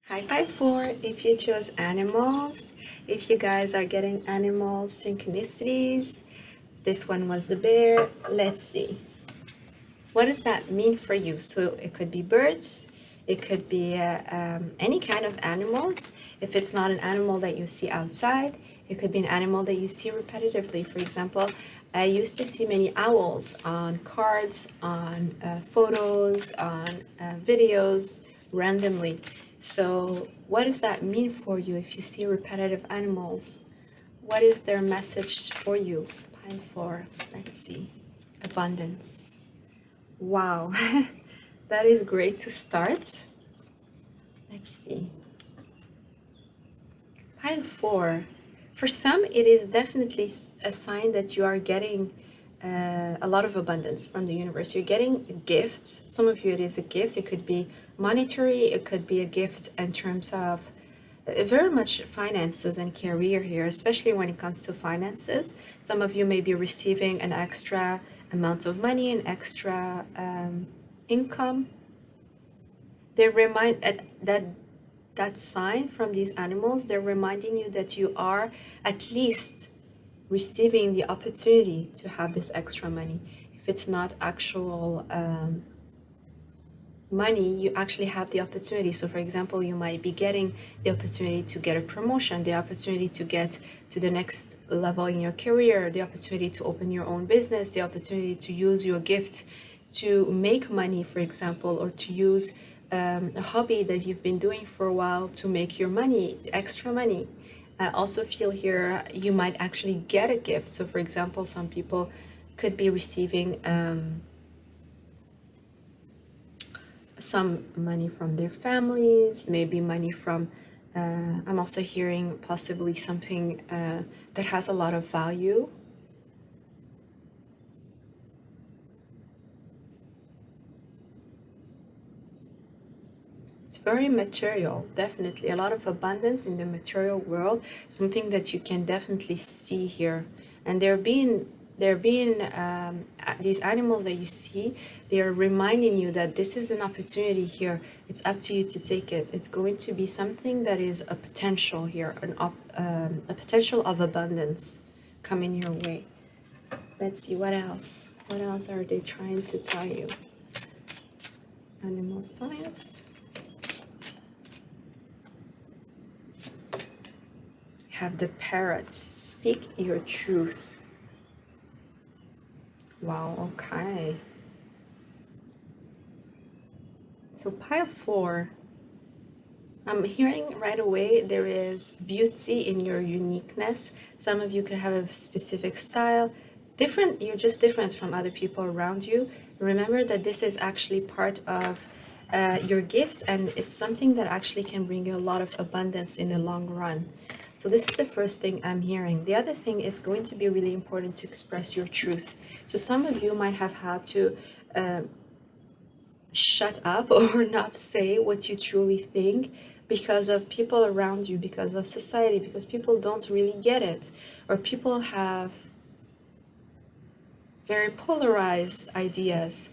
Hi, pile 4. If you chose animals, if you guys are getting animals synchronicities, this one was the bear. Let's see. What does that mean for you? So it could be birds, it could be any kind of animals. If it's not an animal that you see outside, it could be an animal that you see repetitively. For example, I used to see many owls on cards, on photos, on videos, randomly. So what does that mean for you if you see repetitive animals? What is their message for you? Pile 4, let's see. Abundance. Wow, that is great to start. Let's see. Pile 4. For some, it is definitely a sign that you are getting a lot of abundance from the universe. You're getting a gift. Some of you, it is a gift. It could be monetary. It could be a gift in terms of very much finances and career here, especially when it comes to finances. Some of you may be receiving an extra amount of money, an extra income. They remind that sign from these animals, they're reminding you that you are at least receiving the opportunity to have this extra money. If it's not actual money, you actually have the opportunity. So for example, you might be getting the opportunity to get a promotion, the opportunity to get to the next level in your career, the opportunity to open your own business, the opportunity to use your gifts to make money, for example, or to use a hobby that you've been doing for a while to make your money, extra money. I also feel here you might actually get a gift. So for example, some people could be receiving some money from their families, maybe money from, I'm also hearing possibly something that has a lot of value. It's very material, definitely. A lot of abundance in the material world, something that you can definitely see here. And these animals that you see, they are reminding you that this is an opportunity here. It's up to you to take it. It's going to be something that is a potential here, a potential of abundance coming your way. Let's see, what else? What else are they trying to tell you? Animal science. Have the parrots. Speak your truth. Wow, okay. So pile 4, I'm hearing right away there is beauty in your uniqueness. Some of you could have a specific style. You're just different from other people around you. Remember that this is actually part of your gift, and it's something that actually can bring you a lot of abundance in the long run. So this is the first thing I'm hearing. The other thing is going to be really important to express your truth. So some of you might have had to shut up or not say what you truly think because of people around you, because of society, because people don't really get it, or people have very polarized ideas,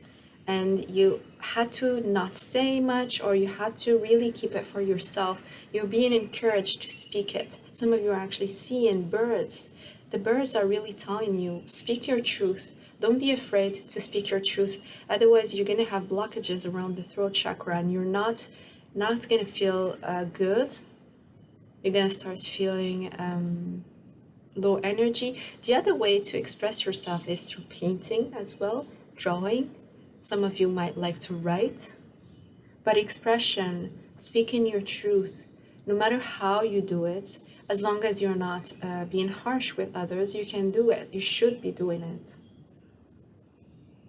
and you had to not say much, or you had to really keep it for yourself. You're being encouraged to speak it. Some of you are actually seeing birds. The birds are really telling you, speak your truth. Don't be afraid to speak your truth. Otherwise, you're going to have blockages around the throat chakra, and you're not going to feel good. You're going to start feeling low energy. The other way to express yourself is through painting as well, drawing. Some of you might like to write, but expression, speaking your truth, no matter how you do it, as long as you're not being harsh with others, you can do it. You should be doing it.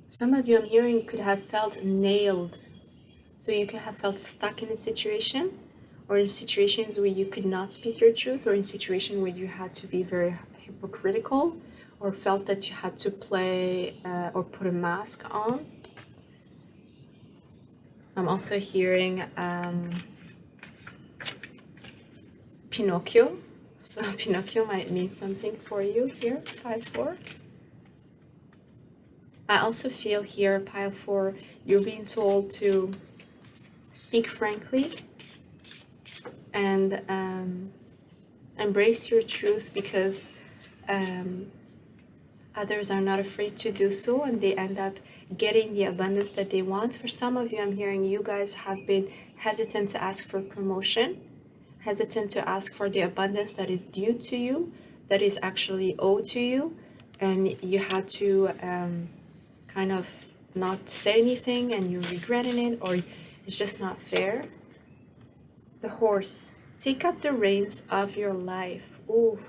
Some of you, I'm hearing, could have felt nailed. So you could have felt stuck in a situation, or in situations where you could not speak your truth, or in situations where you had to be very hypocritical, or felt that you had to play or put a mask on. I'm also hearing Pinocchio. So Pinocchio might mean something for you here, pile 4. I also feel here, pile 4, you're being told to speak frankly and embrace your truth, because others are not afraid to do so, and they end up getting the abundance that they want. For some of you, I'm hearing you guys have been hesitant to ask for promotion, hesitant to ask for the abundance that is due to you, that is actually owed to you, and you had to kind of not say anything, and you're regretting it, or it's just not fair. The horse. Take up the reins of your life. Ooh.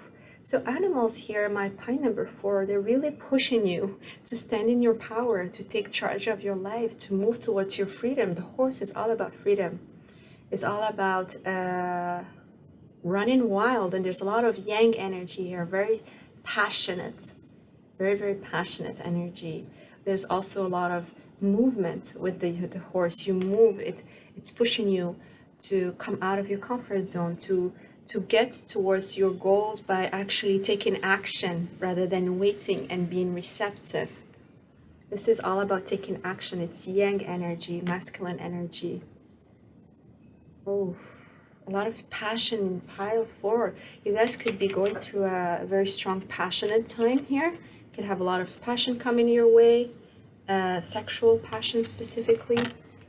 So animals here, my pie number 4, they're really pushing you to stand in your power, to take charge of your life, to move towards your freedom. The horse is all about freedom. It's all about running wild, and there's a lot of yang energy here, very passionate, very, very passionate energy. There's also a lot of movement with the horse. You move, it's pushing you to come out of your comfort zone, to get towards your goals by actually taking action rather than waiting and being receptive. This is all about taking action. It's yang energy, masculine energy. Oh, a lot of passion in pile 4. You guys could be going through a very strong, passionate time here. You could have a lot of passion coming your way, sexual passion specifically.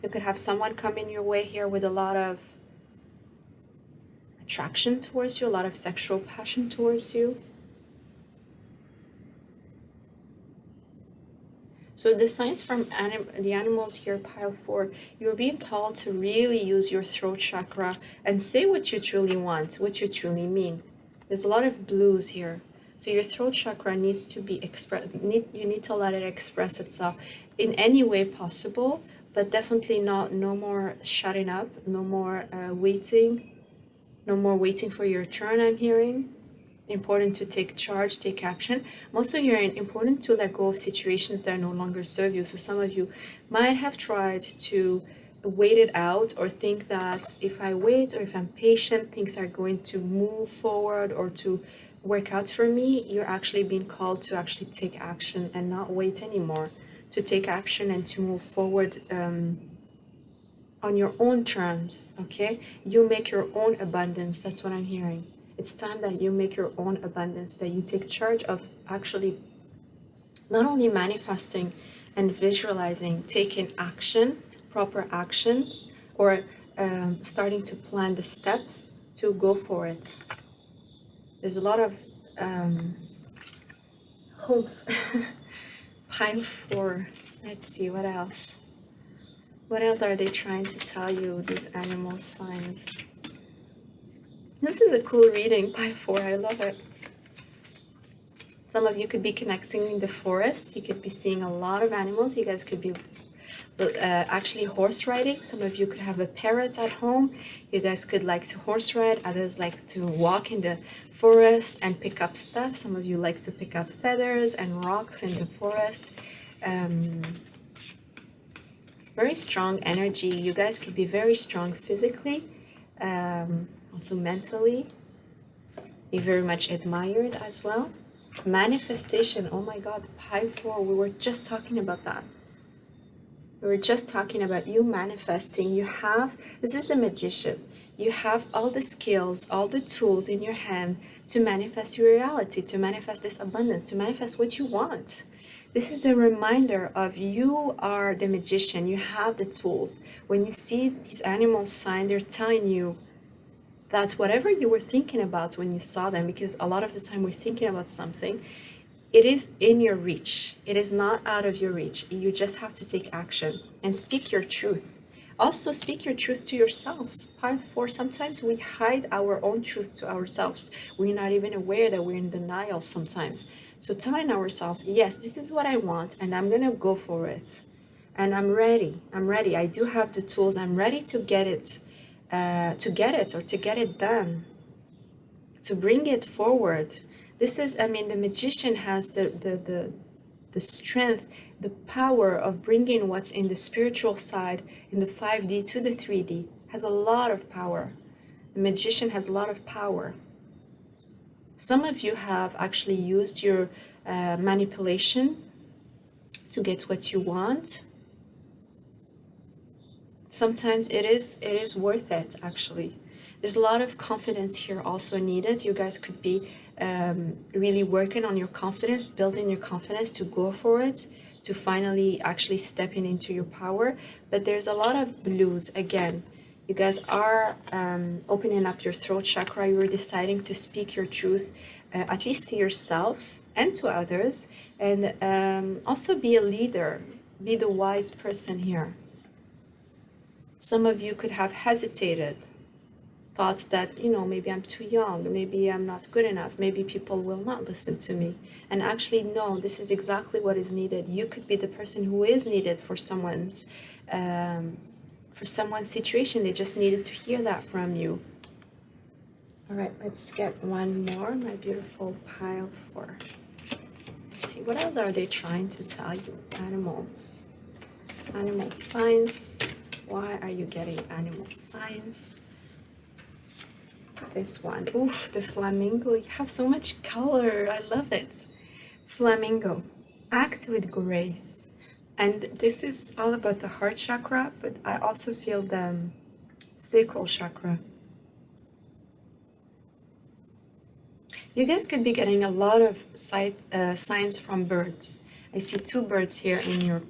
You could have someone coming your way here with a lot of attraction towards you, a lot of sexual passion towards you. So the signs from the animals here, pile 4, you're being told to really use your throat chakra and say what you truly want, what you truly mean. There's a lot of blues here. So your throat chakra needs to be expressed. You need to let it express itself in any way possible, but definitely no more shutting up, no more waiting, no more waiting for your turn, I'm hearing. Important to take charge, take action. I'm also hearing important to let go of situations that no longer serve you. So some of you might have tried to wait it out or think that if I wait or if I'm patient, things are going to move forward or to work out for me. You're actually being called to actually take action and not wait anymore, to take action and to move forward on your own terms, okay? You make your own abundance. That's what I'm hearing. It's time that you make your own abundance, that you take charge of actually not only manifesting and visualizing, taking action, proper actions, or starting to plan the steps to go for it. There's a lot of hope. Pine 4. Let's see, what else? What else are they trying to tell you, these animal signs? This is a cool reading, Pine 4. I love it. Some of you could be connecting in the forest. You could be seeing a lot of animals. You guys could be actually horse riding. Some of you could have a parrot at home. You guys could like to horse ride. Others like to walk in the forest and pick up stuff. Some of you like to pick up feathers and rocks in the forest. Very strong energy. You guys could be very strong physically, also mentally. You're very much admired as well. Manifestation, oh my god, pile 4, we were just talking about that. We were just talking about you manifesting. You have, this is the magician. You have all the skills, all the tools in your hand to manifest your reality, to manifest this abundance, to manifest what you want. This is a reminder of you are the magician. You have the tools. When you see these animal signs, they're telling you that whatever you were thinking about when you saw them, because a lot of the time we're thinking about something, it is in your reach. It is not out of your reach. You just have to take action and speak your truth. Also speak your truth to yourselves. Part 4, sometimes we hide our own truth to ourselves. We're not even aware that we're in denial sometimes. So telling ourselves, yes, this is what I want and I'm gonna go for it. And I'm ready. I do have the tools. I'm ready to get it. Or to get it done, to bring it forward. This is, I mean, the magician has the strength, the power of bringing what's in the spiritual side, in the 5D to the 3D, has a lot of power. The magician has a lot of power. Some of you have actually used your manipulation to get what you want. Sometimes it is worth it, actually. There's a lot of confidence here also needed. You guys could be really working on your confidence, building your confidence to go for it, to finally actually stepping into your power. But there's a lot of blues. Again, you guys are opening up your throat chakra. You're deciding to speak your truth, at least to yourselves and to others. And also be a leader. Be the wise person here. Some of you could have hesitated, thought that, you know, maybe I'm too young, maybe I'm not good enough, maybe people will not listen to me. And actually, no, this is exactly what is needed. You could be the person who is needed for someone's situation. They just needed to hear that from you. All right, let's get one more, my beautiful pile 4. Let's see, what else are they trying to tell you? Animals. Animal signs. Why are you getting animal signs? This one. Oof, the flamingo. You have so much color. I love it. Flamingo. Act with grace. And this is all about the heart chakra, but I also feel the sacral chakra. You guys could be getting a lot of signs from birds. I see 2 birds here in your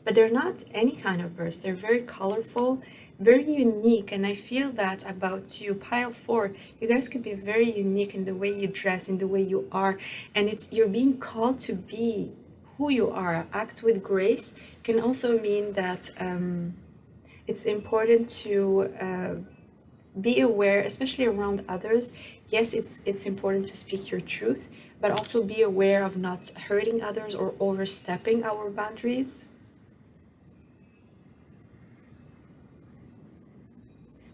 but they're not any kind of birds. They're very colorful, very unique, and I feel that about you. Pile 4, you guys could be very unique in the way you dress, in the way you are, and you're being called to be who you are. Act with grace can also mean that it's important to be aware, especially around others. Yes, it's important to speak your truth, but also be aware of not hurting others or overstepping our boundaries.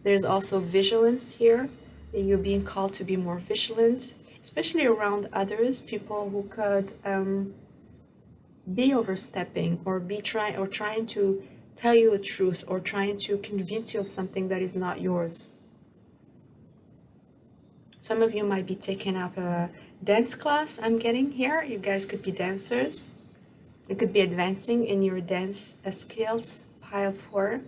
There's also vigilance here. You're being called to be more vigilant, especially around others, people who could be overstepping or trying to tell you a truth or trying to convince you of something that is not yours. Some of you might be taking up a dance class, I'm getting here. You guys could be dancers. You could be advancing in your dance skills. Pile 4.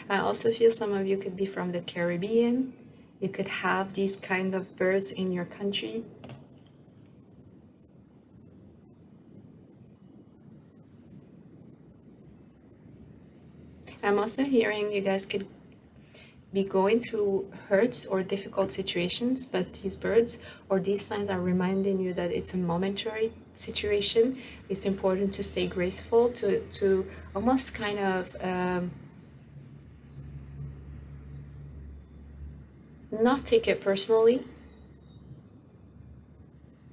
I also feel some of you could be from the Caribbean. You could have these kind of birds in your country. I'm also hearing you guys could be going through hurts or difficult situations, but these birds or these signs are reminding you that it's a momentary situation. It's important to stay graceful, to almost kind of not take it personally.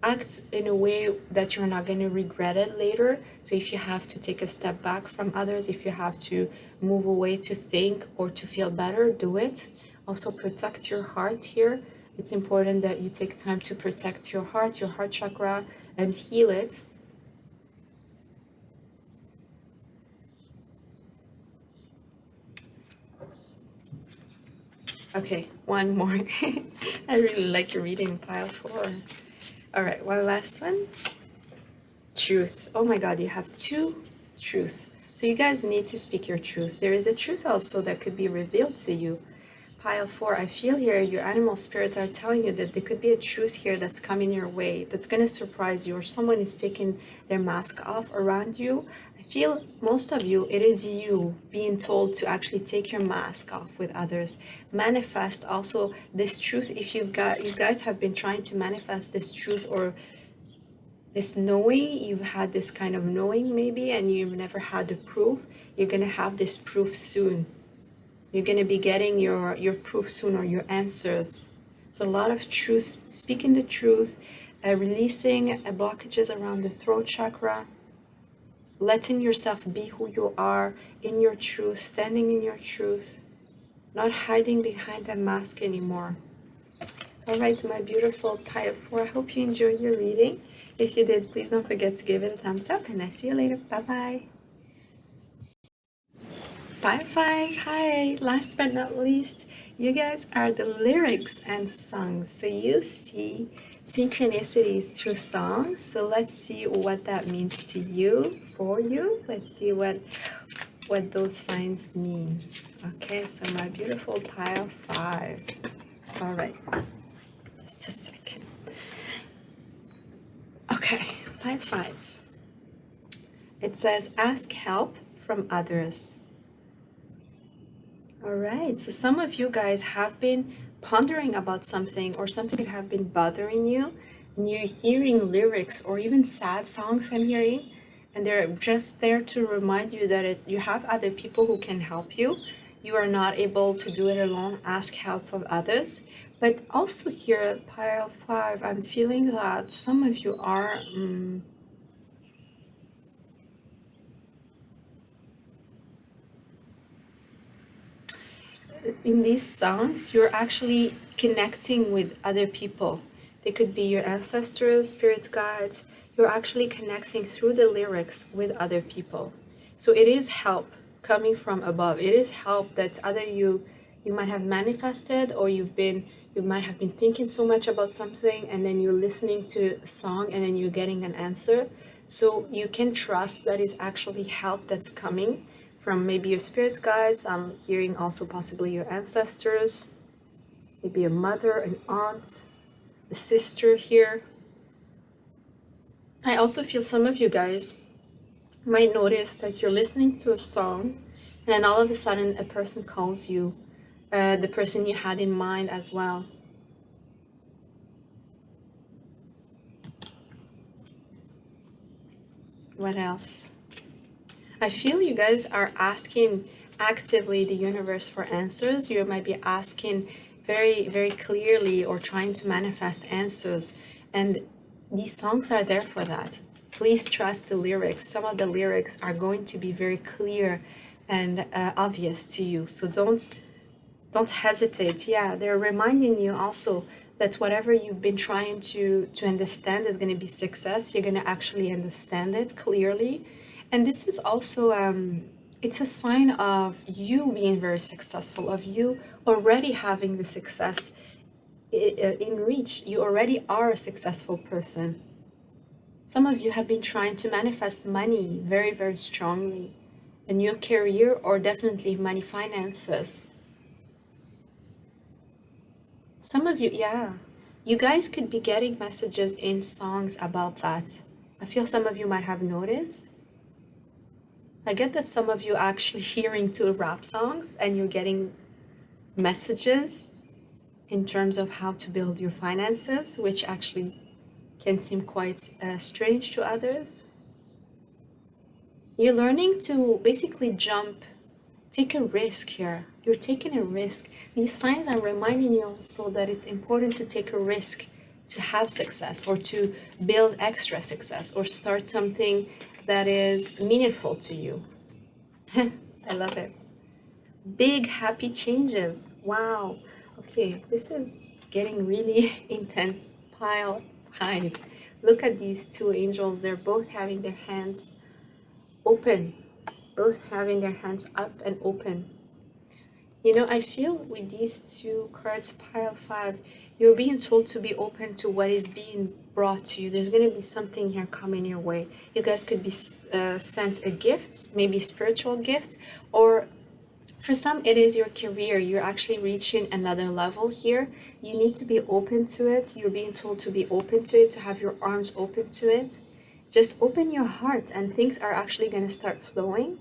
Act in a way that you're not going to regret it later. So if you have to take a step back from others, if you have to move away to think or to feel better, do it. Also protect your heart here. It's important that you take time to protect your heart chakra, and heal it. Okay, one more. I really like reading pile 4. All right, one last one. Truth. Oh my God, you have 2 truth. So you guys need to speak your truth. There is a truth also that could be revealed to you. Pile 4, I feel here your animal spirits are telling you that there could be a truth here that's coming your way, that's going to surprise you, or someone is taking their mask off around you. I feel most of you, it is you being told to actually take your mask off with others. Manifest also this truth. If you guys have been trying to manifest this truth or this knowing, you've had this kind of knowing maybe, and you've never had the proof, you're going to have this proof soon. You're going to be getting your proof soon, or your answers. So a lot of truth, speaking the truth, releasing blockages around the throat chakra, letting yourself be who you are in your truth, standing in your truth, not hiding behind a mask anymore. All right, my beautiful pile 4, I hope you enjoyed your reading. If you did, please don't forget to give it a thumbs up, and I'll see you later. Bye-bye. Pile 5, hi. Last but not least, you guys are the lyrics and songs. So you see synchronicities through songs. So let's see what that means to you, for you. Let's see what those signs mean. Okay, so my beautiful pile 5. All right, just a second. Okay, pile 5. It says, ask help from others. All right, so some of you guys have been pondering about something, or something have been bothering you, and you're hearing lyrics or even sad songs I'm hearing, and they're just there to remind you that you have other people who can help you. You are not able to do it alone. Ask help from others. But also here, pile 5, I'm feeling that some of you are in these songs, you're actually connecting with other people. They could be your ancestors, spirit guides. You're actually connecting through the lyrics with other people. So it is help coming from above. It is help that either you might have manifested, or you might have been thinking so much about something, and then you're listening to a song and then you're getting an answer. So you can trust that it's actually help that's coming from maybe your spirit guides. I'm hearing also possibly your ancestors, maybe a mother, an aunt. sister here. I also feel some of you guys might notice that you're listening to a song and then all of a sudden a person calls you, the person you had in mind as well. What else? I feel you guys are asking actively the universe for answers. You might be asking very, very clearly or trying to manifest answers. And these songs are there for that. Please trust the lyrics. Some of the lyrics are going to be very clear and obvious to you. So don't hesitate. Yeah, they're reminding you also that whatever you've been trying to understand is going to be success. You're going to actually understand it clearly. And this is also it's a sign of you being very successful, of you already having the success in reach. You already are a successful person. Some of you have been trying to manifest money very, very strongly, a new career, or definitely money, finances. Some of you, yeah, you guys could be getting messages in songs about that. I feel some of you might have noticed. I get that some of you are actually hearing two rap songs and you're getting messages in terms of how to build your finances, which actually can seem quite strange to others. You're learning to basically jump, take a risk here. You're taking a risk. These signs are reminding you also that it's important to take a risk to have success or to build extra success or start something that is meaningful to you. I love it. Big happy changes. Wow. Okay, this is getting really intense. Pile 5. Look at these two angels. They're both having their hands open, both having their hands up and open. You know, I feel with these two cards, pile 5, you're being told to be open to what is being brought to you. There's going to be something here coming your way. You guys could be sent a gift, maybe spiritual gift, or for some, it is your career. You're actually reaching another level here. You need to be open to it. You're being told to be open to it, to have your arms open to it. Just open your heart and things are actually going to start flowing.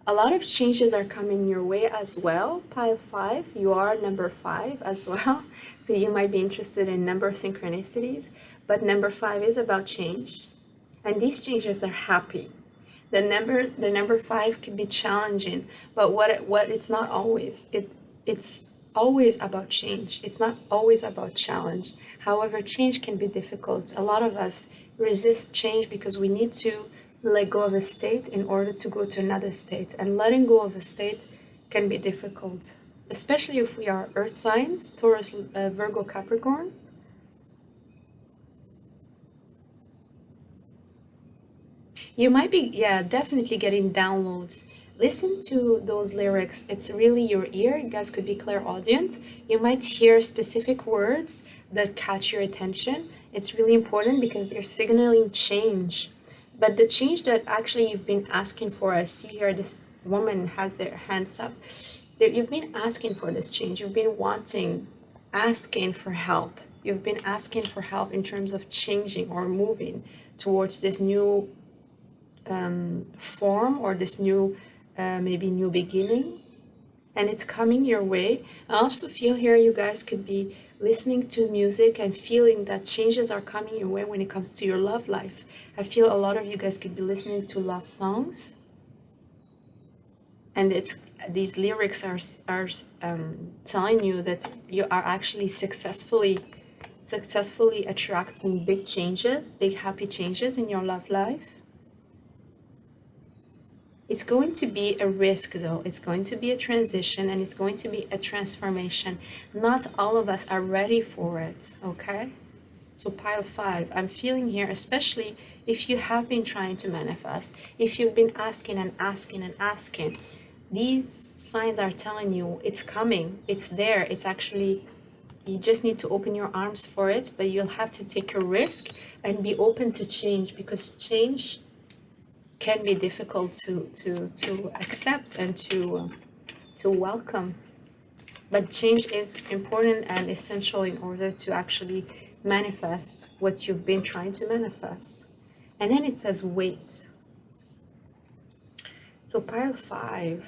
A lot of changes are coming your way as well. Pile 5, you are number 5 as well. So you might be interested in number synchronicities, but number 5 is about change. And these changes are happy. The number 5 can be challenging, but what it's not always. It's always about change. It's not always about challenge. However, change can be difficult. A lot of us resist change because we need to let go of a state in order to go to another state. And letting go of a state can be difficult, especially if we are earth signs, Taurus, Virgo, Capricorn. You might be, yeah, definitely getting downloads. Listen to those lyrics. It's really your ear. You guys could be clairaudient. You might hear specific words that catch your attention. It's really important because they're signaling change. But the change that actually you've been asking for, I see here this woman has their hands up. You've been asking for this change. You've been wanting, asking for help. You've been asking for help in terms of changing or moving towards this new form or this new maybe new beginning, and it's coming your way. I also feel here you guys could be listening to music and feeling that changes are coming your way when it comes to your love life. I feel a lot of you guys could be listening to love songs, and it's these lyrics are telling you that you are actually successfully attracting big changes, big happy changes in your love life. It's going to be a risk though. It's going to be a transition and it's going to be a transformation. Not all of us are ready for it, okay? So pile 5, I'm feeling here, especially if you have been trying to manifest, if you've been asking and asking and asking, these signs are telling you it's coming, it's there, it's actually, you just need to open your arms for it, but you'll have to take a risk and be open to change, because change can be difficult to accept and to welcome. But change is important and essential in order to actually manifest what you've been trying to manifest. And then it says wait. So pile 5.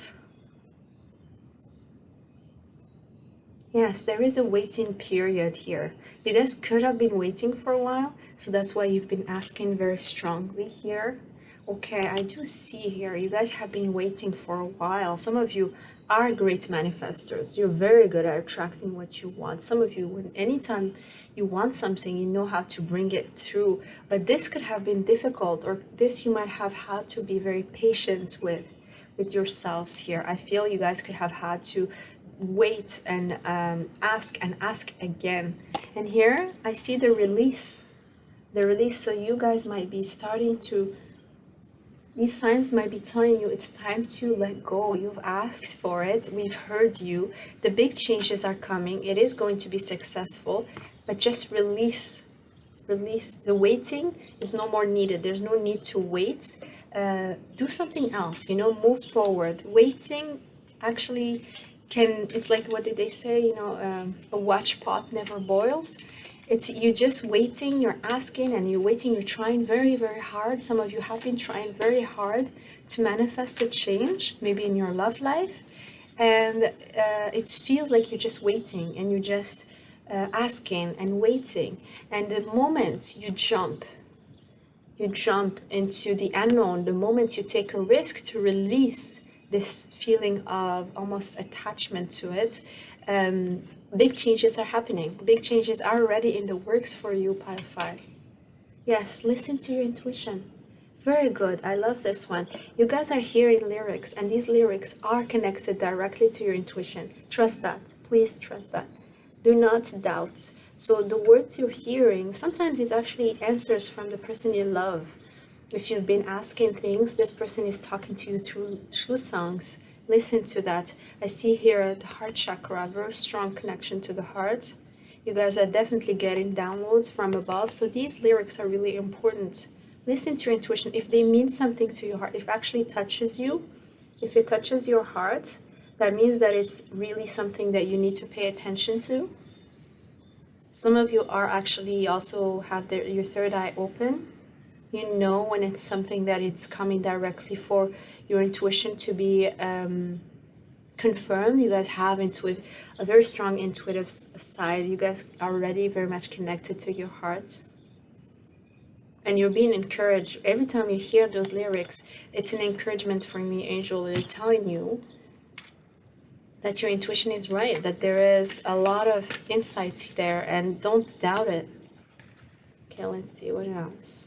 Yes, there is a waiting period here. You guys could have been waiting for a while, so that's why you've been asking very strongly here. Okay, I do see here, you guys have been waiting for a while. Some of you are great manifestors. You're very good at attracting what you want. Some of you, when anytime you want something, you know how to bring it through. But this could have been difficult, or this you might have had to be very patient with yourselves here. I feel you guys could have had to wait and ask again. And here I see the release. So you guys might be starting to, these signs might be telling you it's time to let go. You've asked for it. We've heard you. The big changes are coming. It is going to be successful, but just release. The waiting is no more needed. There's no need to wait. Do something else, move forward. Waiting actually it's like, what did they say, a watch pot never boils. It's you just waiting, you're asking and you're waiting, you're trying very, very hard. Some of you have been trying very hard to manifest a change, maybe in your love life. And it feels like you're just waiting and you're just asking and waiting. And the moment you jump into the unknown, the moment you take a risk to release this feeling of almost attachment to it, big changes are happening. Big changes are already in the works for you, pile 5. Yes, listen to your intuition. Very good. I love this one. You guys are hearing lyrics, and these lyrics are connected directly to your intuition. Trust that. Please trust that. Do not doubt. So the words you're hearing, sometimes it's actually answers from the person you love. If you've been asking things, this person is talking to you through songs. Listen to that. I see here the heart chakra, very strong connection to the heart. You guys are definitely getting downloads from above. So these lyrics are really important. Listen to your intuition. If they mean something to your heart, if it actually touches you, if it touches your heart, that means that it's really something that you need to pay attention to. Some of you are actually also have your third eye open. You know when it's something that it's coming directly for your intuition to be confirmed. You guys have a very strong intuitive side. You guys are already very much connected to your heart. And you're being encouraged. Every time you hear those lyrics, it's an encouragement for me, Angel. They're telling you that your intuition is right, that there is a lot of insights there, and don't doubt it. Okay, let's see what else.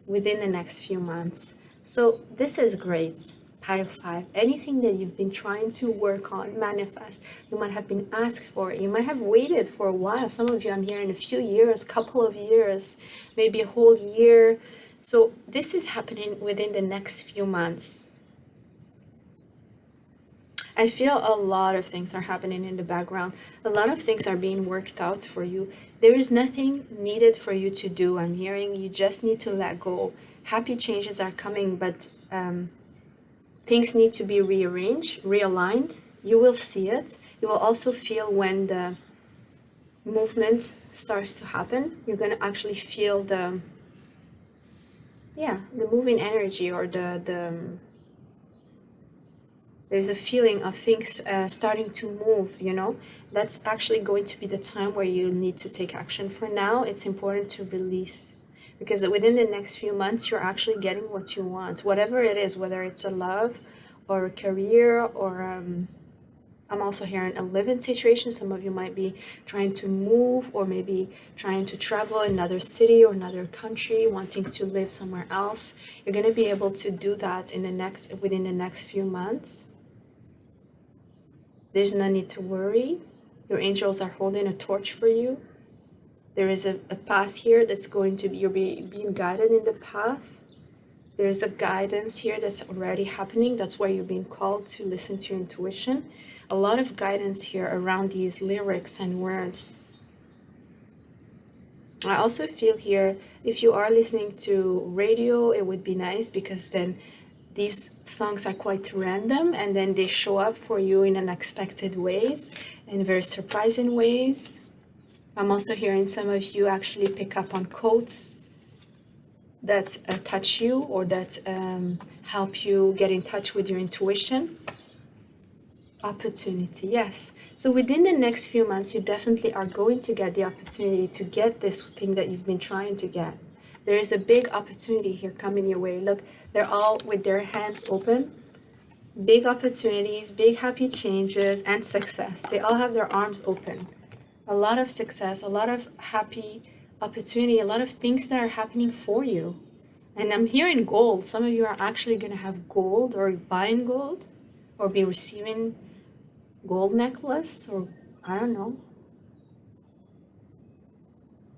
Within the next few months. So this is great. Pile 5. Anything that you've been trying to work on, manifest, you might have been asked for it. You might have waited for a while. Some of you, I'm hearing a few years, couple of years, maybe a whole year. So this is happening within the next few months. I feel a lot of things are happening in the background. A lot of things are being worked out for you. There is nothing needed for you to do. I'm hearing you just need to let go. Happy changes are coming, but things need to be rearranged, realigned. You will see it. You will also feel when the movement starts to happen. You're going to actually feel the moving energy, or there's a feeling of things starting to move, That's actually going to be the time where you need to take action. For now, it's important to release, because within the next few months, you're actually getting what you want, whatever it is, whether it's a love or a career, or I'm also hearing a living situation. Some of you might be trying to move, or maybe trying to travel another city or another country, wanting to live somewhere else. You're going to be able to do that within the next few months. There's no need to worry. Your angels are holding a torch for you. There is a path here that's going to be, you're being guided in the path. There is a guidance here that's already happening. That's why you're being called to listen to your intuition. A lot of guidance here around these lyrics and words. I also feel here, if you are listening to radio, it would be nice, because then these songs are quite random, and then they show up for you in unexpected ways, in very surprising ways. I'm also hearing some of you actually pick up on quotes that touch you, or that help you get in touch with your intuition. Opportunity, yes. So within the next few months, you definitely are going to get the opportunity to get this thing that you've been trying to get. There is a big opportunity here coming your way. Look, they're all with their hands open. Big opportunities, big happy changes, and success. They all have their arms open. A lot of success, a lot of happy opportunity, a lot of things that are happening for you. And I'm hearing gold. Some of you are actually going to have gold, or buying gold, or be receiving gold necklace, or I don't know.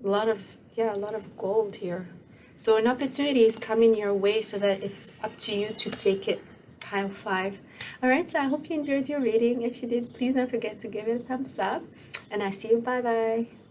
A lot of gold here. So an opportunity is coming your way, so that it's up to you to take it. Pile 5. All right, so I hope you enjoyed your reading. If you did, please don't forget to give it a thumbs up, and I see you. Bye bye.